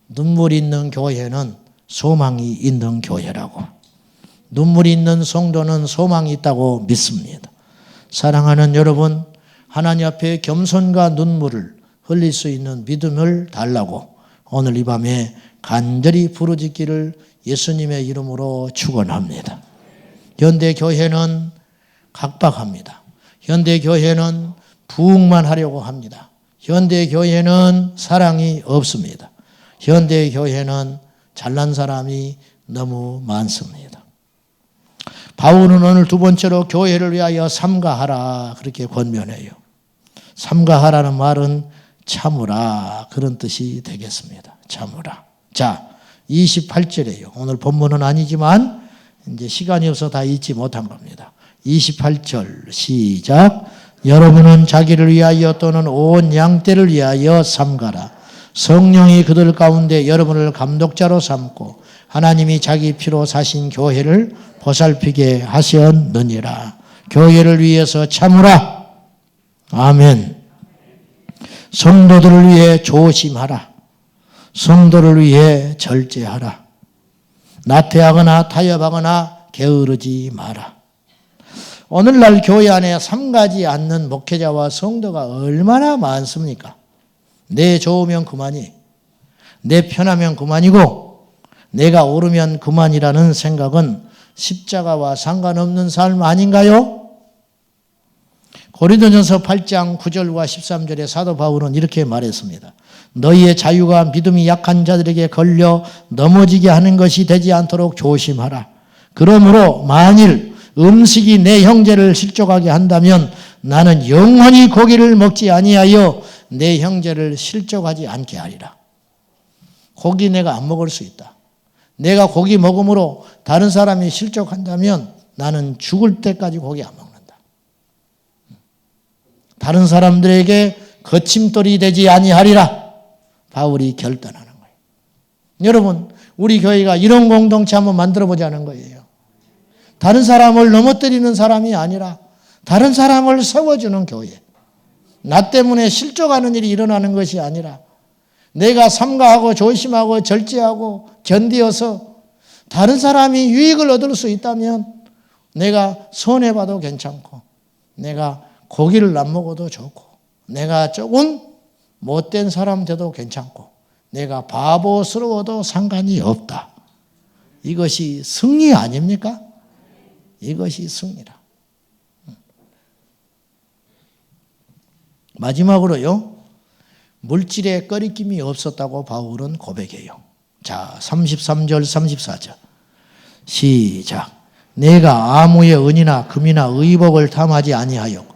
눈물이 있는 교회는 소망이 있는 교회라고. 눈물이 있는 성도는 소망이 있다고 믿습니다. 사랑하는 여러분, 하나님 앞에 겸손과 눈물을 흘릴 수 있는 믿음을 달라고 오늘 이 밤에 간절히 부르짖기를 예수님의 이름으로 축원합니다. 현대 교회는 각박합니다. 현대 교회는 부흥만 하려고 합니다. 현대 교회는 사랑이 없습니다. 현대 교회는 잘난 사람이 너무 많습니다. 바울은 오늘 두 번째로 교회를 위하여 삼가하라 그렇게 권면해요. 삼가하라는 말은 참으라 그런 뜻이 되겠습니다. 참으라. 자, 28절이에요. 오늘 본문은 아니지만 이제 시간이 없어 다 읽지 못한 겁니다. 28절 시작. 여러분은 자기를 위하여 또는 온 양떼를 위하여 삼가라. 성령이 그들 가운데 여러분을 감독자로 삼고 하나님이 자기 피로 사신 교회를 보살피게 하셨느니라. 교회를 위해서 참으라. 아멘. 성도들을 위해 조심하라. 성도를 위해 절제하라. 나태하거나 타협하거나 게으르지 마라. 오늘날 교회 안에 삼가지 않는 목회자와 성도가 얼마나 많습니까? 내 좋으면 그만이, 내 편하면 그만이고 내가 옳으면 그만이라는 생각은 십자가와 상관없는 삶 아닌가요? 고린도전서 8장 9절과 13절에 사도 바울은 이렇게 말했습니다. 너희의 자유가 믿음이 약한 자들에게 걸려 넘어지게 하는 것이 되지 않도록 조심하라. 그러므로 만일 음식이 내 형제를 실족하게 한다면 나는 영원히 고기를 먹지 아니하여 내 형제를 실족하지 않게 하리라. 고기 내가 안 먹을 수 있다. 내가 고기 먹음으로 다른 사람이 실족한다면 나는 죽을 때까지 고기 안 먹는다. 다른 사람들에게 거침돌이 되지 아니하리라. 바울이 결단하는 거예요. 여러분, 우리 교회가 이런 공동체 한번 만들어 보자는 거예요. 다른 사람을 넘어뜨리는 사람이 아니라 다른 사람을 세워주는 교회. 나 때문에 실족하는 일이 일어나는 것이 아니라 내가 삼가하고 조심하고 절제하고 견디어서 다른 사람이 유익을 얻을 수 있다면 내가 손해봐도 괜찮고 내가 고기를 안 먹어도 좋고 내가 조금 못된 사람 돼도 괜찮고 내가 바보스러워도 상관이 없다. 이것이 승리 아닙니까? 이것이 승리라. 마지막으로요. 물질에 꺼리낌이 없었다고 바울은 고백해요. 자, 33절 34절 시작. 내가 아무의 은이나 금이나 의복을 탐하지 아니하여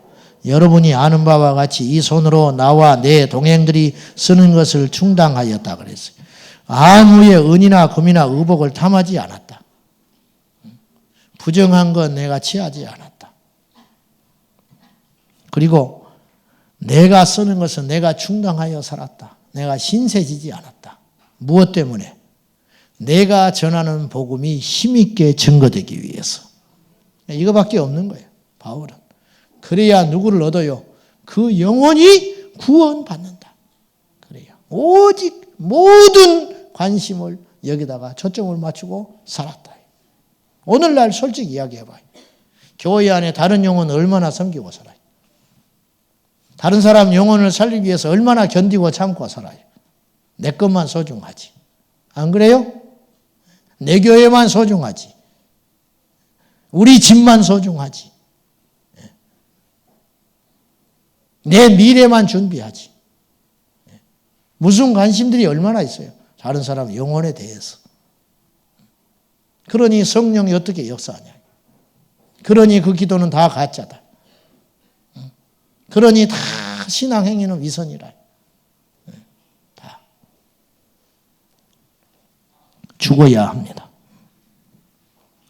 여러분이 아는 바와 같이 이 손으로 나와 내 동행들이 쓰는 것을 충당하였다 그랬어요. 아무의 은이나 금이나 의복을 탐하지 않았다. 부정한 건 내가 취하지 않았다. 그리고 내가 쓰는 것은 내가 충당하여 살았다. 내가 신세지지 않았다. 무엇 때문에? 내가 전하는 복음이 힘있게 증거되기 위해서. 이거밖에 없는 거예요. 바울은. 그래야 누구를 얻어요? 그 영혼이 구원받는다. 그래야 오직 모든 관심을 여기다가 초점을 맞추고 살았다. 오늘날 솔직히 이야기해봐요. 교회 안에 다른 영혼 얼마나 섬기고 살아요. 다른 사람 영혼을 살리기 위해서 얼마나 견디고 참고 살아요. 내 것만 소중하지. 안 그래요? 내 교회만 소중하지. 우리 집만 소중하지. 내 미래만 준비하지. 무슨 관심들이 얼마나 있어요. 다른 사람 영혼에 대해서. 그러니 성령이 어떻게 역사하냐. 그러니 그 기도는 다 가짜다. 그러니 다 신앙 행위는 위선이라. 다 죽어야 합니다.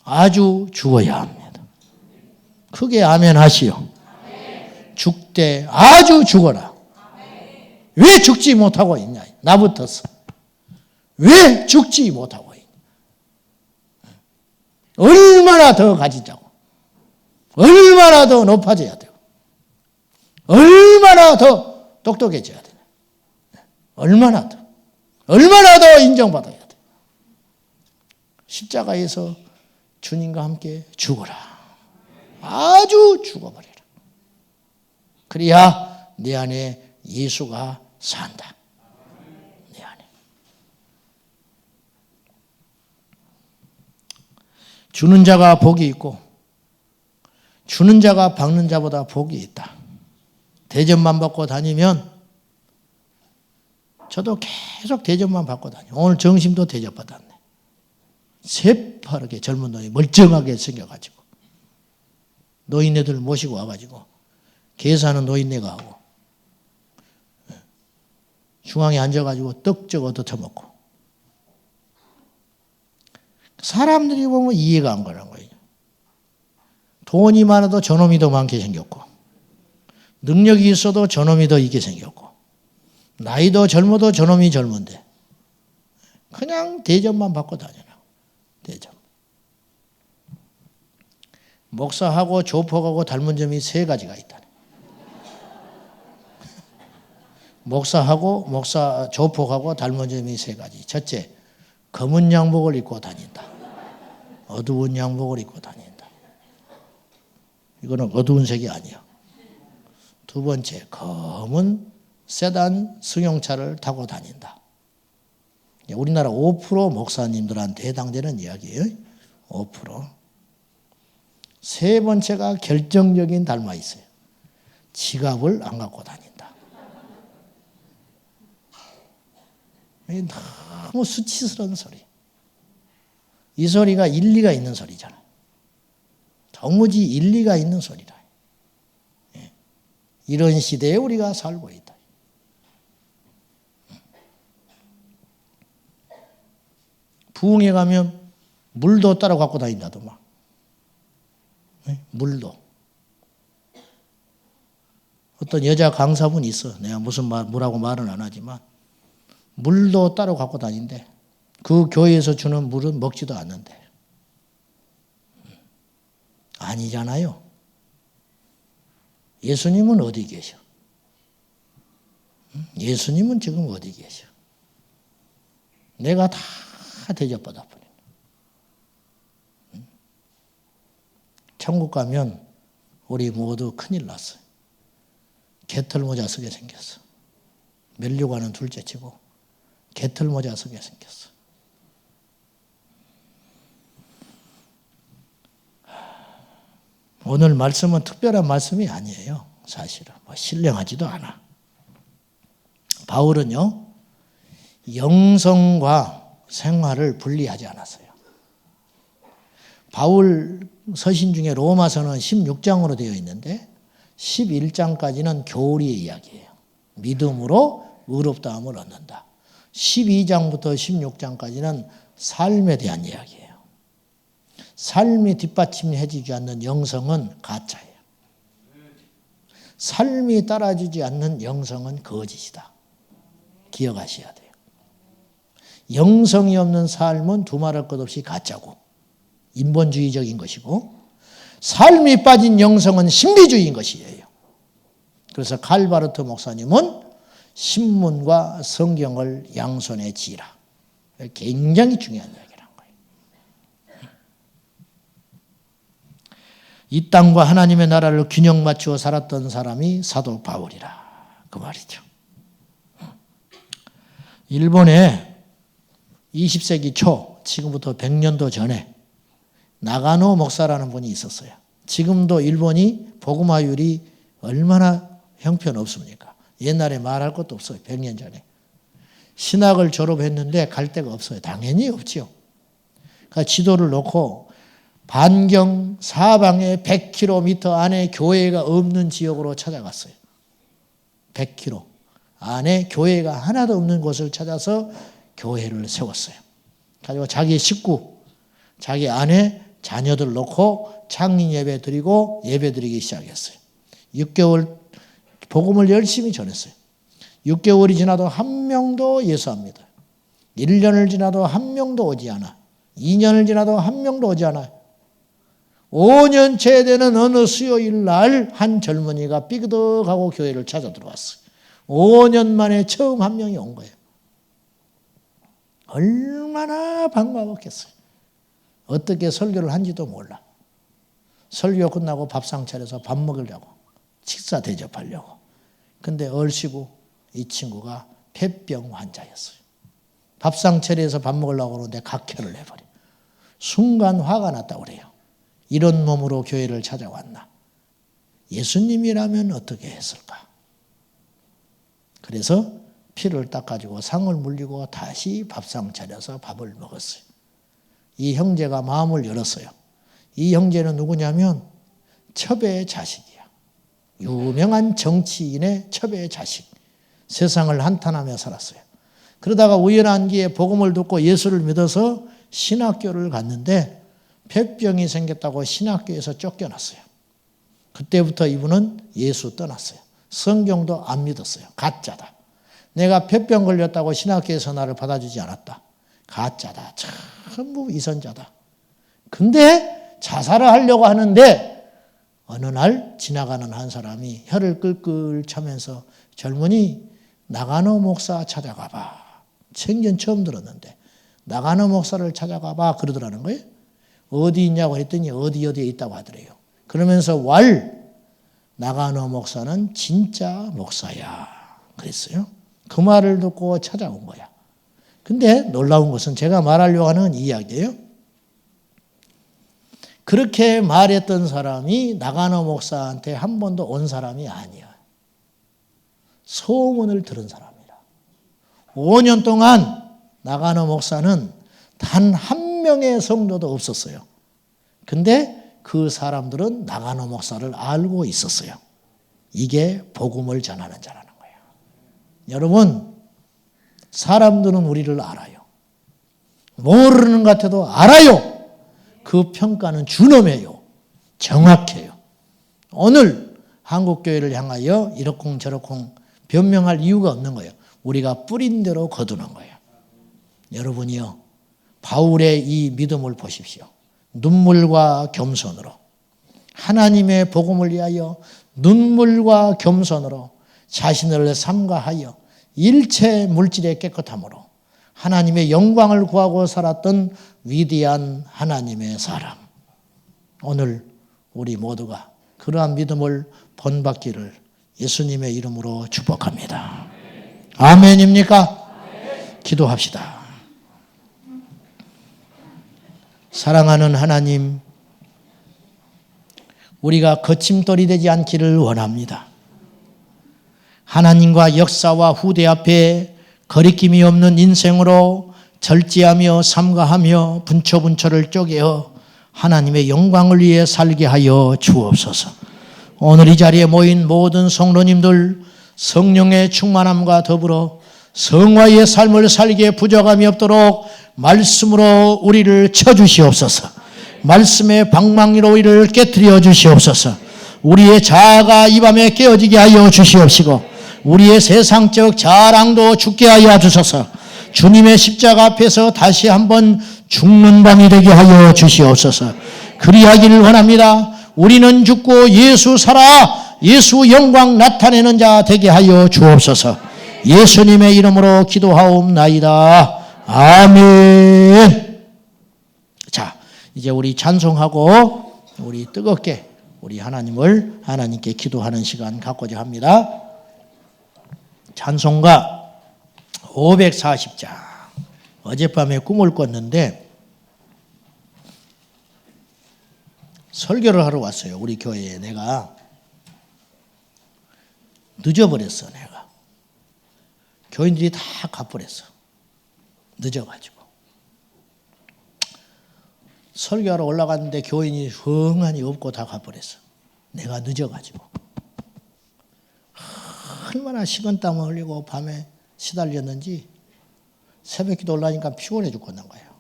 아주 죽어야 합니다. 크게 아멘 하시오. 죽되 아주 죽어라. 왜 죽지 못하고 있냐. 나부터서. 왜 죽지 못하고 있냐. 얼마나 더 가지자고. 얼마나 더 높아져야 되고. 얼마나 더 똑똑해져야 되냐. 얼마나 더 인정받아야 돼. 십자가에서 주님과 함께 죽어라. 아주 죽어버려라. 그래야 내 안에 예수가 산다. 내 안에. 주는 자가 복이 있고 주는 자가 받는 자보다 복이 있다. 대접만 받고 다니면 저도 계속 대접만 받고 다녀요. 오늘 정심도 대접받았네. 새파랗게 젊은 놈이 멀쩡하게 생겨가지고 노인네들 모시고 와가지고 계산은 노인네가 하고 중앙에 앉아가지고 떡 저거 더 처먹고 사람들이 보면 이해가 안 가는 거예요. 돈이 많아도 저놈이 더 많게 생겼고 능력이 있어도 저놈이 더 있게 생겼고 나이도 젊어도 저놈이 젊은데 그냥 대접만 받고 다녀요. 대접. 목사하고 조폭하고 닮은 점이 3가지가 있다네. 목사하고 조폭하고 닮은 점이 3가지. 첫째, 검은 양복을 입고 다닌다. 어두운 양복을 입고 다닌다. 이거는 어두운 색이 아니야. 두 번째, 검은 세단 승용차를 타고 다닌다. 우리나라 5% 목사님들한테 해당되는 이야기예요. 5%. 세 번째가 결정적인 닮아 있어요. 지갑을 안 갖고 다닌다. 너무 수치스러운 소리. 이 소리가 일리가 있는 소리잖아. 도무지 일리가 있는 소리다. 이런 시대에 우리가 살고 있다. 부흥회 가면 물도 따라 갖고 다닌다더만. 물도. 어떤 여자 강사분이 있어. 내가 무슨 뭐라고 말은 안 하지만 물도 따로 갖고 다닌대. 그 교회에서 주는 물은 먹지도 않는데. 아니잖아요. 예수님은 어디 계셔? 예수님은 지금 어디 계셔? 내가 다 대접받아 버려. 천국 가면 우리 모두 큰일 났어요. 개털모자 쓰게 생겼어. 면류관은 둘째치고 개털모자 쓰게 생겼어. 오늘 말씀은 특별한 말씀이 아니에요. 사실은 신령하지도 않아. 바울은요, 영성과 생활을 분리하지 않았어요. 바울 서신 중에 로마서는 16장으로 되어 있는데 11장까지는 교리의 이야기예요. 믿음으로 의롭다함을 얻는다. 12장부터 16장까지는 삶에 대한 이야기예요. 삶이 뒷받침해주지 않는 영성은 가짜예요. 삶이 따라주지 않는 영성은 거짓이다. 기억하셔야 돼요. 영성이 없는 삶은 두말할 것 없이 가짜고 인본주의적인 것이고 삶이 빠진 영성은 신비주의인 것이에요. 그래서 칼바르트 목사님은 신문과 성경을 양손에 쥐라. 굉장히 중요한 이야기를 한 거예요. 이 땅과 하나님의 나라를 균형 맞추어 살았던 사람이 사도 바울이라 그 말이죠. 일본에 20세기 초, 지금부터 100년도 전에 나가노 목사라는 분이 있었어요. 지금도 일본이 복음화율이 얼마나 형편없습니까? 옛날에 말할 것도 없어요. 100년 전에. 신학을 졸업했는데 갈 데가 없어요. 당연히 없지요. 그러니까 지도를 놓고 반경 사방에 100km 안에 교회가 없는 지역으로 찾아갔어요. 100km 안에 교회가 하나도 없는 곳을 찾아서 교회를 세웠어요. 가지고 자기 식구, 자기 아내, 자녀들 놓고 창립 예배 드리고 예배 드리기 시작했어요. 6개월 복음을 열심히 전했어요. 6개월이 지나도 한 명도 예수합니다. 1년을 지나도 한 명도 오지 않아. 2년을 지나도 한 명도 오지 않아. 5년째 되는 어느 수요일 날 한 젊은이가 삐그덕하고 교회를 찾아 들어왔어요. 5년 만에 처음 한 명이 온 거예요. 얼마나 반가웠겠어요. 어떻게 설교를 한지도 몰라. 설교 끝나고 밥상 차려서 밥 먹으려고, 식사 대접하려고. 근데 얼씨구 이 친구가 폐병 환자였어요. 밥상 차려서 밥 먹으려고 하는데 각혈을 해버려. 순간 화가 났다고 그래요. 이런 몸으로 교회를 찾아왔나. 예수님이라면 어떻게 했을까. 그래서 피를 닦아주고 상을 물리고 다시 밥상 차려서 밥을 먹었어요. 이 형제가 마음을 열었어요. 이 형제는 누구냐면 첩의 자식이야. 유명한 정치인의 첩의 자식. 세상을 한탄하며 살았어요. 그러다가 우연한 기회에 복음을 듣고 예수를 믿어서 신학교를 갔는데 폐병이 생겼다고 신학교에서 쫓겨났어요. 그때부터 이분은 예수 떠났어요. 성경도 안 믿었어요. 가짜다. 내가 폐병 걸렸다고 신학교에서 나를 받아주지 않았다. 가짜다. 전부 이선자다. 근데 자살을 하려고 하는데 어느 날 지나가는 한 사람이 혀를 끌끌 차면서 젊은이 나가노 목사 찾아가봐. 생전 처음 들었는데 나가노 목사를 찾아가봐 그러더라는 거예요. 어디 있냐고 했더니 어디에 있다고 하더래요. 그러면서 나가노 목사는 진짜 목사야 그랬어요. 그 말을 듣고 찾아온 거야. 근데 놀라운 것은 제가 말하려고 하는 이야기예요. 그렇게 말했던 사람이 나가노 목사한테 한 번도 온 사람이 아니야. 소문을 들은 사람이라. 5년 동안 나가노 목사는 단 한 명의 성도도 없었어요. 근데 그 사람들은 나가노 목사를 알고 있었어요. 이게 복음을 전하는 자라는 거예요. 여러분, 사람들은 우리를 알아요. 모르는 것 같아도 알아요. 그 평가는 준엄해요. 정확해요. 오늘 한국교회를 향하여 이러쿵 저러쿵 변명할 이유가 없는 거예요. 우리가 뿌린 대로 거두는 거예요. 여러분이요, 바울의 이 믿음을 보십시오. 눈물과 겸손으로 하나님의 복음을 위하여 눈물과 겸손으로 자신을 삼가하여 일체 물질의 깨끗함으로 하나님의 영광을 구하고 살았던 위대한 하나님의 사람. 오늘 우리 모두가 그러한 믿음을 본받기를 예수님의 이름으로 축복합니다. 아멘입니까? 기도합시다. 사랑하는 하나님, 우리가 거침돌이 되지 않기를 원합니다. 하나님과 역사와 후대 앞에 거리낌이 없는 인생으로 절제하며 삼가하며 분초분초를 쪼개어 하나님의 영광을 위해 살게 하여 주옵소서. 오늘 이 자리에 모인 모든 성도님들 성령의 충만함과 더불어 성화의 삶을 살기에 부족함이 없도록 말씀으로 우리를 쳐주시옵소서. 말씀의 방망이로 우리를 깨트려 주시옵소서. 우리의 자아가 이 밤에 깨어지게 하여 주시옵시고 우리의 세상적 자랑도 죽게 하여 주소서. 주님의 십자가 앞에서 다시 한번 죽는 밤이 되게 하여 주시옵소서. 그리하기를 원합니다. 우리는 죽고 예수 살아 예수 영광 나타내는 자 되게 하여 주옵소서. 예수님의 이름으로 기도하옵나이다. 아멘. 자, 이제 우리 찬송하고 우리 뜨겁게 우리 하나님께 기도하는 시간 갖고자 합니다. 찬송가 540장. 어젯밤에 꿈을 꿨는데 설교를 하러 왔어요. 우리 교회에. 내가 늦어버렸어. 내가 교인들이 다 가버렸어. 늦어가지고 설교하러 올라갔는데 교인이 흥하니 없고 다 가버렸어. 내가 늦어가지고. 얼마나 식은땀을 흘리고 밤에 시달렸는지 새벽기도 올라니까 피곤해 죽겠는 거예요.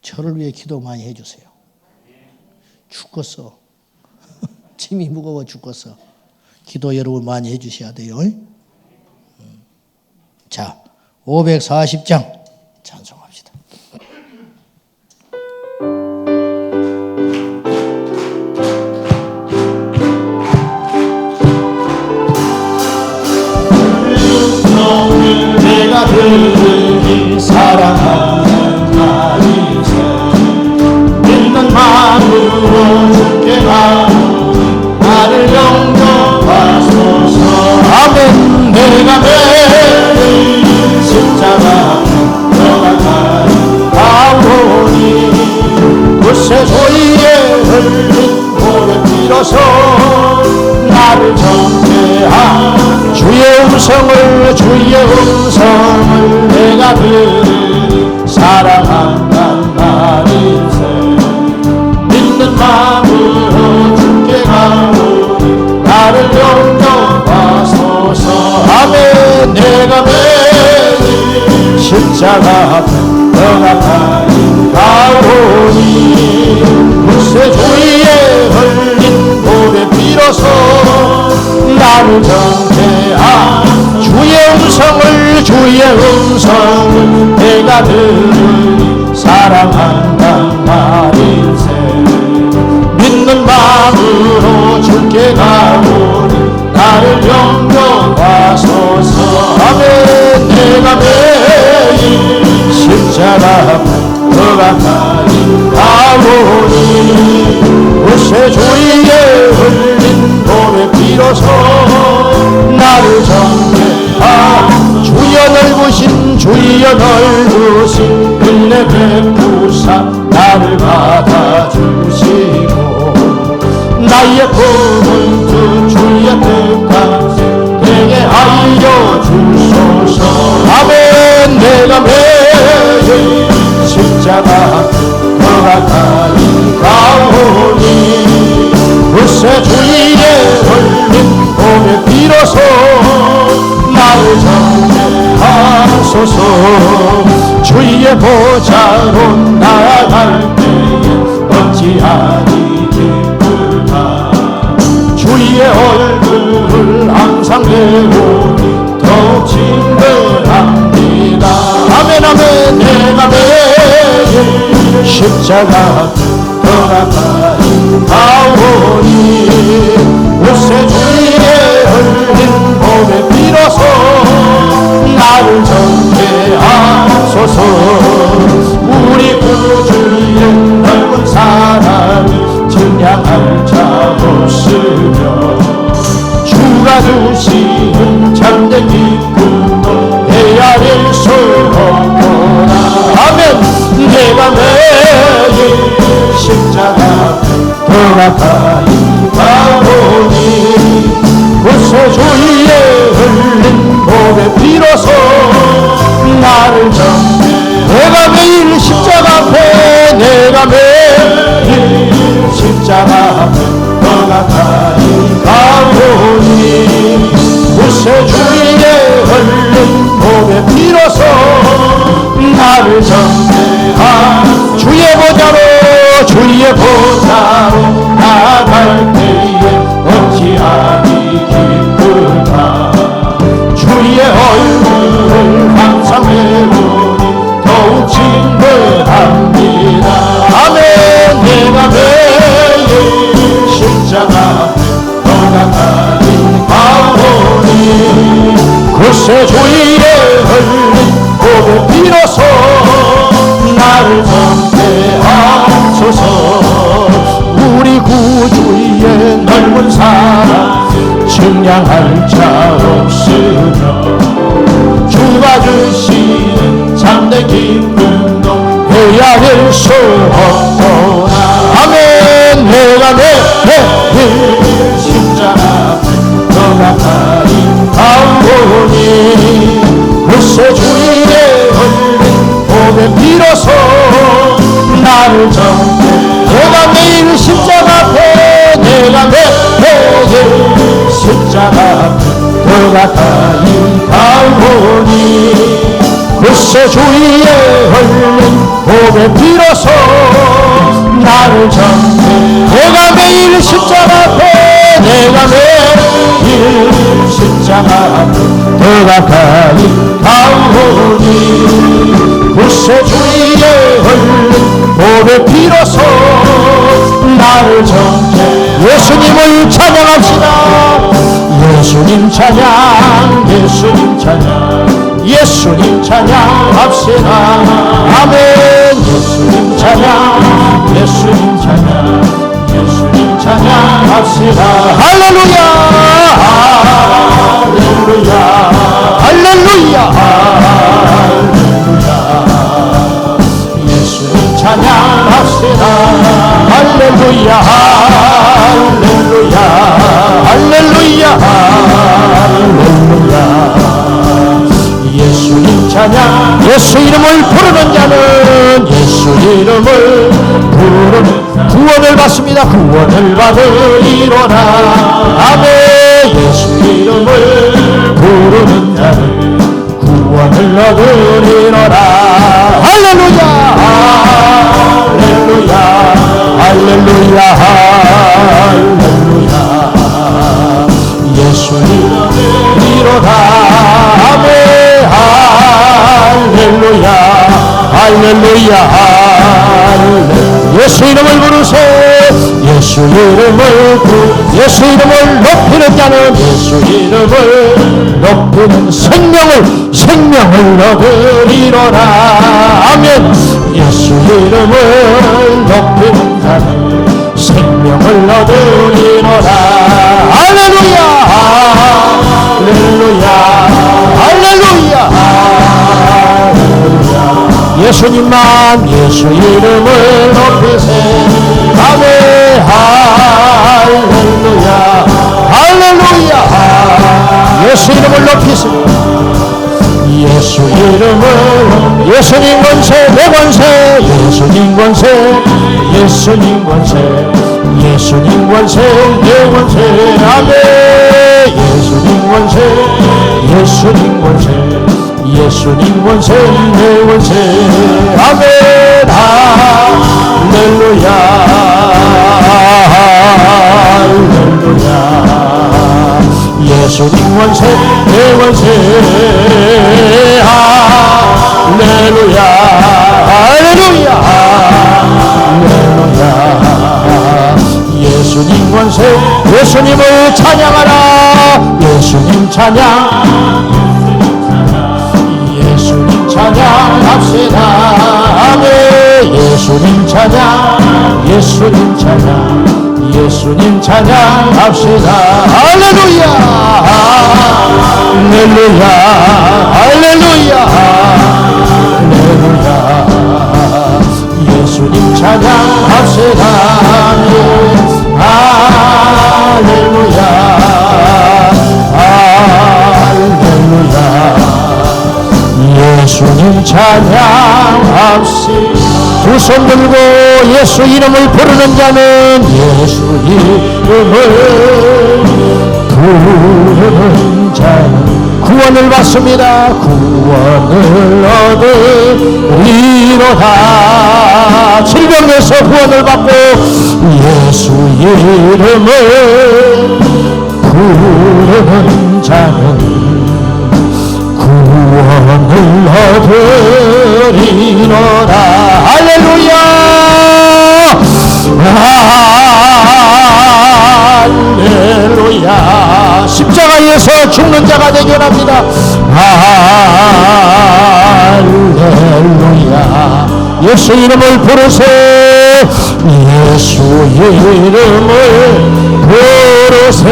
저를 위해 기도 많이 해주세요. 죽겠어. 짐이 무거워 죽겠어. 기도 여러분 많이 해주셔야 돼요. 자, 540장 찬송합시다. 내가 들으니 사랑하는 나이세 믿는 마음으로 주께 가오니 나를 영접하소서. 아멘. 내가 매일 십자가 너가 가는 가오니 그새 조이에 흘린 보를 빌어서 나를 정죄한 주의 음성을 내가 들으니 사랑한단 말이세 믿는 마음으로 주께 가오니 나를 영접하소서. 아멘. 내가 매일 십자가 앞에 너가 가는 가오니 그새 주위에 흘린 보배 빌어서 나를 정죄한 주의 음성을 내가 들으니 사랑한단 말일세 믿는 마음으로 주께 가오니 나를 영접하소서. 아멘. 내가 매일 십자가 앞에 너가 가는 가오니 그새 주위에 흘린 보배 빌어서 나를 정죄한 주여 넓으신 은혜 베푸사 나를 받아주시고 나의 꿈은 그 주의 뜻까지 내게 알려주소서. 아멘. 내가 매일 십자가 너가 가는 가오니 그새 주위에 흘린 보배 빌어서 나를 정죄하소서. 주의 보좌로 나아갈 때에 어찌하니 기쁠까. 주의 얼굴을 항상 배우니 더욱 친근합니다. 아멘. 아멘. 내가 매일 십자가 너가 가는 가오니 그새 주위에 흘린 보배 빌어서 나를 정죄하소서. 우리 구주의 넓은 사랑을 증량할 자 없으며 주가 주시는 참된 기쁨도 헤아릴 수 없구나. 아멘. 내가 매일 십자가 너가 가는 가오니 그새 주위에 흘린 보배 빌어서 나를 정죄. 내가 매일 십자가 앞에 내가 매일 십자가 앞에 너가 가는 가오니 그새 주위에 흘린 보배 빌어서 나를 정죄한 주의 보좌로 나아갈 때에 어찌하니 기쁠까. 주의 얼굴을 항상 배우니 더욱 친근합니다. 아멘. 내가 매일 십자가 너가 가는 가오니 그새 주위에 흘린 보배 빌어서 나를 정죄하소서. 찬양할 자 없으며 주가 주시는 참된 기쁨도 헤아릴 수 없구나. 아멘. 내가 매일 십자가 앞에 너가 가린 가오니 글쎄 주위에 흘린 복의 피로서 나를 정죄. 내가 매일 십자가 앞에 내가 매일 십자가 앞에 너가 가린 가오니 글쎄 주위에 흘린 복의 피로서 나를 정죄. 내가 매일 십자가 앞에 내가 매일 십자가 앞에 너가 가린 가오니 글쎄 주위에 흘린 복의 피로서 나를 정죄. 예수님을 찬양합시다. 예수님 찬양 예수님 찬양 예수님 찬양합시다. 아멘. 예수님 찬양 예수님 찬양 예수님 찬양합시다. 할렐루야 할렐루야 할렐루야 할렐루야 예수님 찬양합시다. 할렐루야 할렐루야 할렐루야 할렐루야 예수님 찬양. 예수 이름을 부르는 자는 예수 이름을 부르는 구원을 받습니다. 구원을 받으리로라. 아멘. 예수 이름을 부르는 자는 구원을 얻으리로라. 할렐루야 할렐루야 할렐루야 할렐루야 예수 이름이로다. 아멘. 할렐루야 할렐루야 할렐루야 예수 이름을 부르세. 예수 이름을 예수 이름을 높이는 자는 예수 이름을 높이는 생명을 얻으리로라. 아멘. 예수 이름을 높이는 자는 생명을 얻으리로라. 할렐루야 할렐루야 할렐루야 할렐루야 예수님만 예수 이름을 높이세. 아멘. 할렐루야 할렐루야 예수 이름을 높이세. 예수 이름을 예수님 권세 내 권세 예수님 권세 예수님 권세 예수님 권세 내 권세. 아멘. 예수님 권세 예수님 권세 예수님 권세 내 권세. 아멘. 할렐루야 할렐루야 예수님 권세 내 권세. 할렐루야 할렐루야 할렐루야 예수님 권세. 예수님을 찬양하라. 예수님 찬양 예수님 찬양합시다. 아멘. 예수님 찬양 예수님 찬양 예수님 찬양합시다. 할렐루야 할렐루야 할렐루야 할렐루야 예수님 찬양합시다. 할렐루야 할렐루야 예수님 찬양합시다. 두 손 들고 예수 이름을 부르는 자는 예수 이름을 부르는 자는 구원을 받습니다. 구원을 얻으리로다. 질병에서 구원을 받고 예수 이름을 부르는 자는 구원을 얻으리로다. 할렐루야 할렐루야 십자가에서 죽는 자가 되기 원합니다. 할렐루야 예수 이름을 부르세. 예수 이름을 부르세.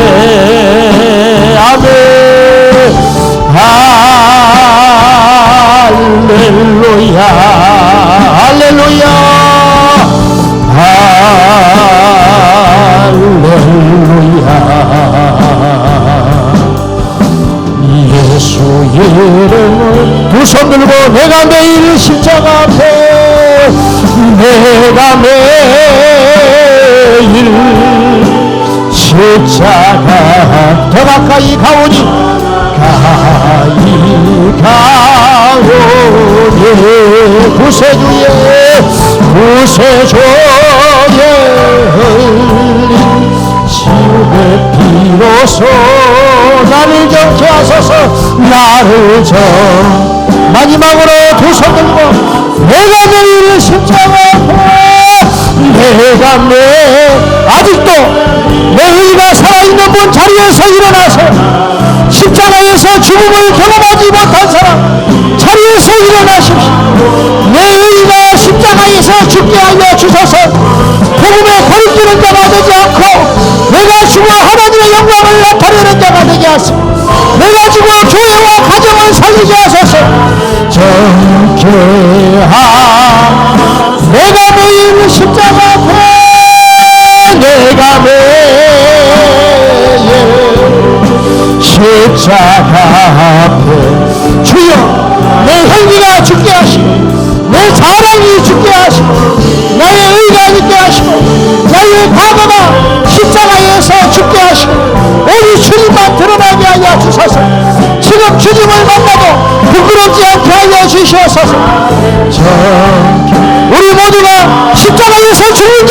할렐루야 할렐루야 할렐루야 예수 이름을 두 손 들고 내가 매일 십자가 앞에 내가 매일 십자가 더 가까이 가오니 구세주의 흘린 지옥의 피로소 나를 정케 하소서 나를 정 마지막으로 두 손 들고 내가 매일 십자가 앞에 내가 아직도 내 의가 살아있는 분 자리에서 일어나서 십자가에서 죽음을 경험하지 못한 사람 자리에서 일어나십시오. 내 의가 십자가에서 죽게 하여 주소서. 복음에 거리끼는 자가 되지 않고 내가 죽어 하나님의 영광을 나타내는 자가 되게 하소서. 내가 죽어 교회와 가정을 살리게 하소서. 정케하 내가 매일 십자가 앞에 내가 매일 십자가 앞에 주여 내 혈기가 죽게 하시고 내 사랑이 죽게 하시고 나의 의가 죽게 하시고 나의 과거가 십자가에서 죽게 하시고 오직 주님만 드러나게 하여 주소서. 지금 주님을 만나도 부끄럽지 않게 하여 주시옵소서. 우리 모두가 십자가에서 죽는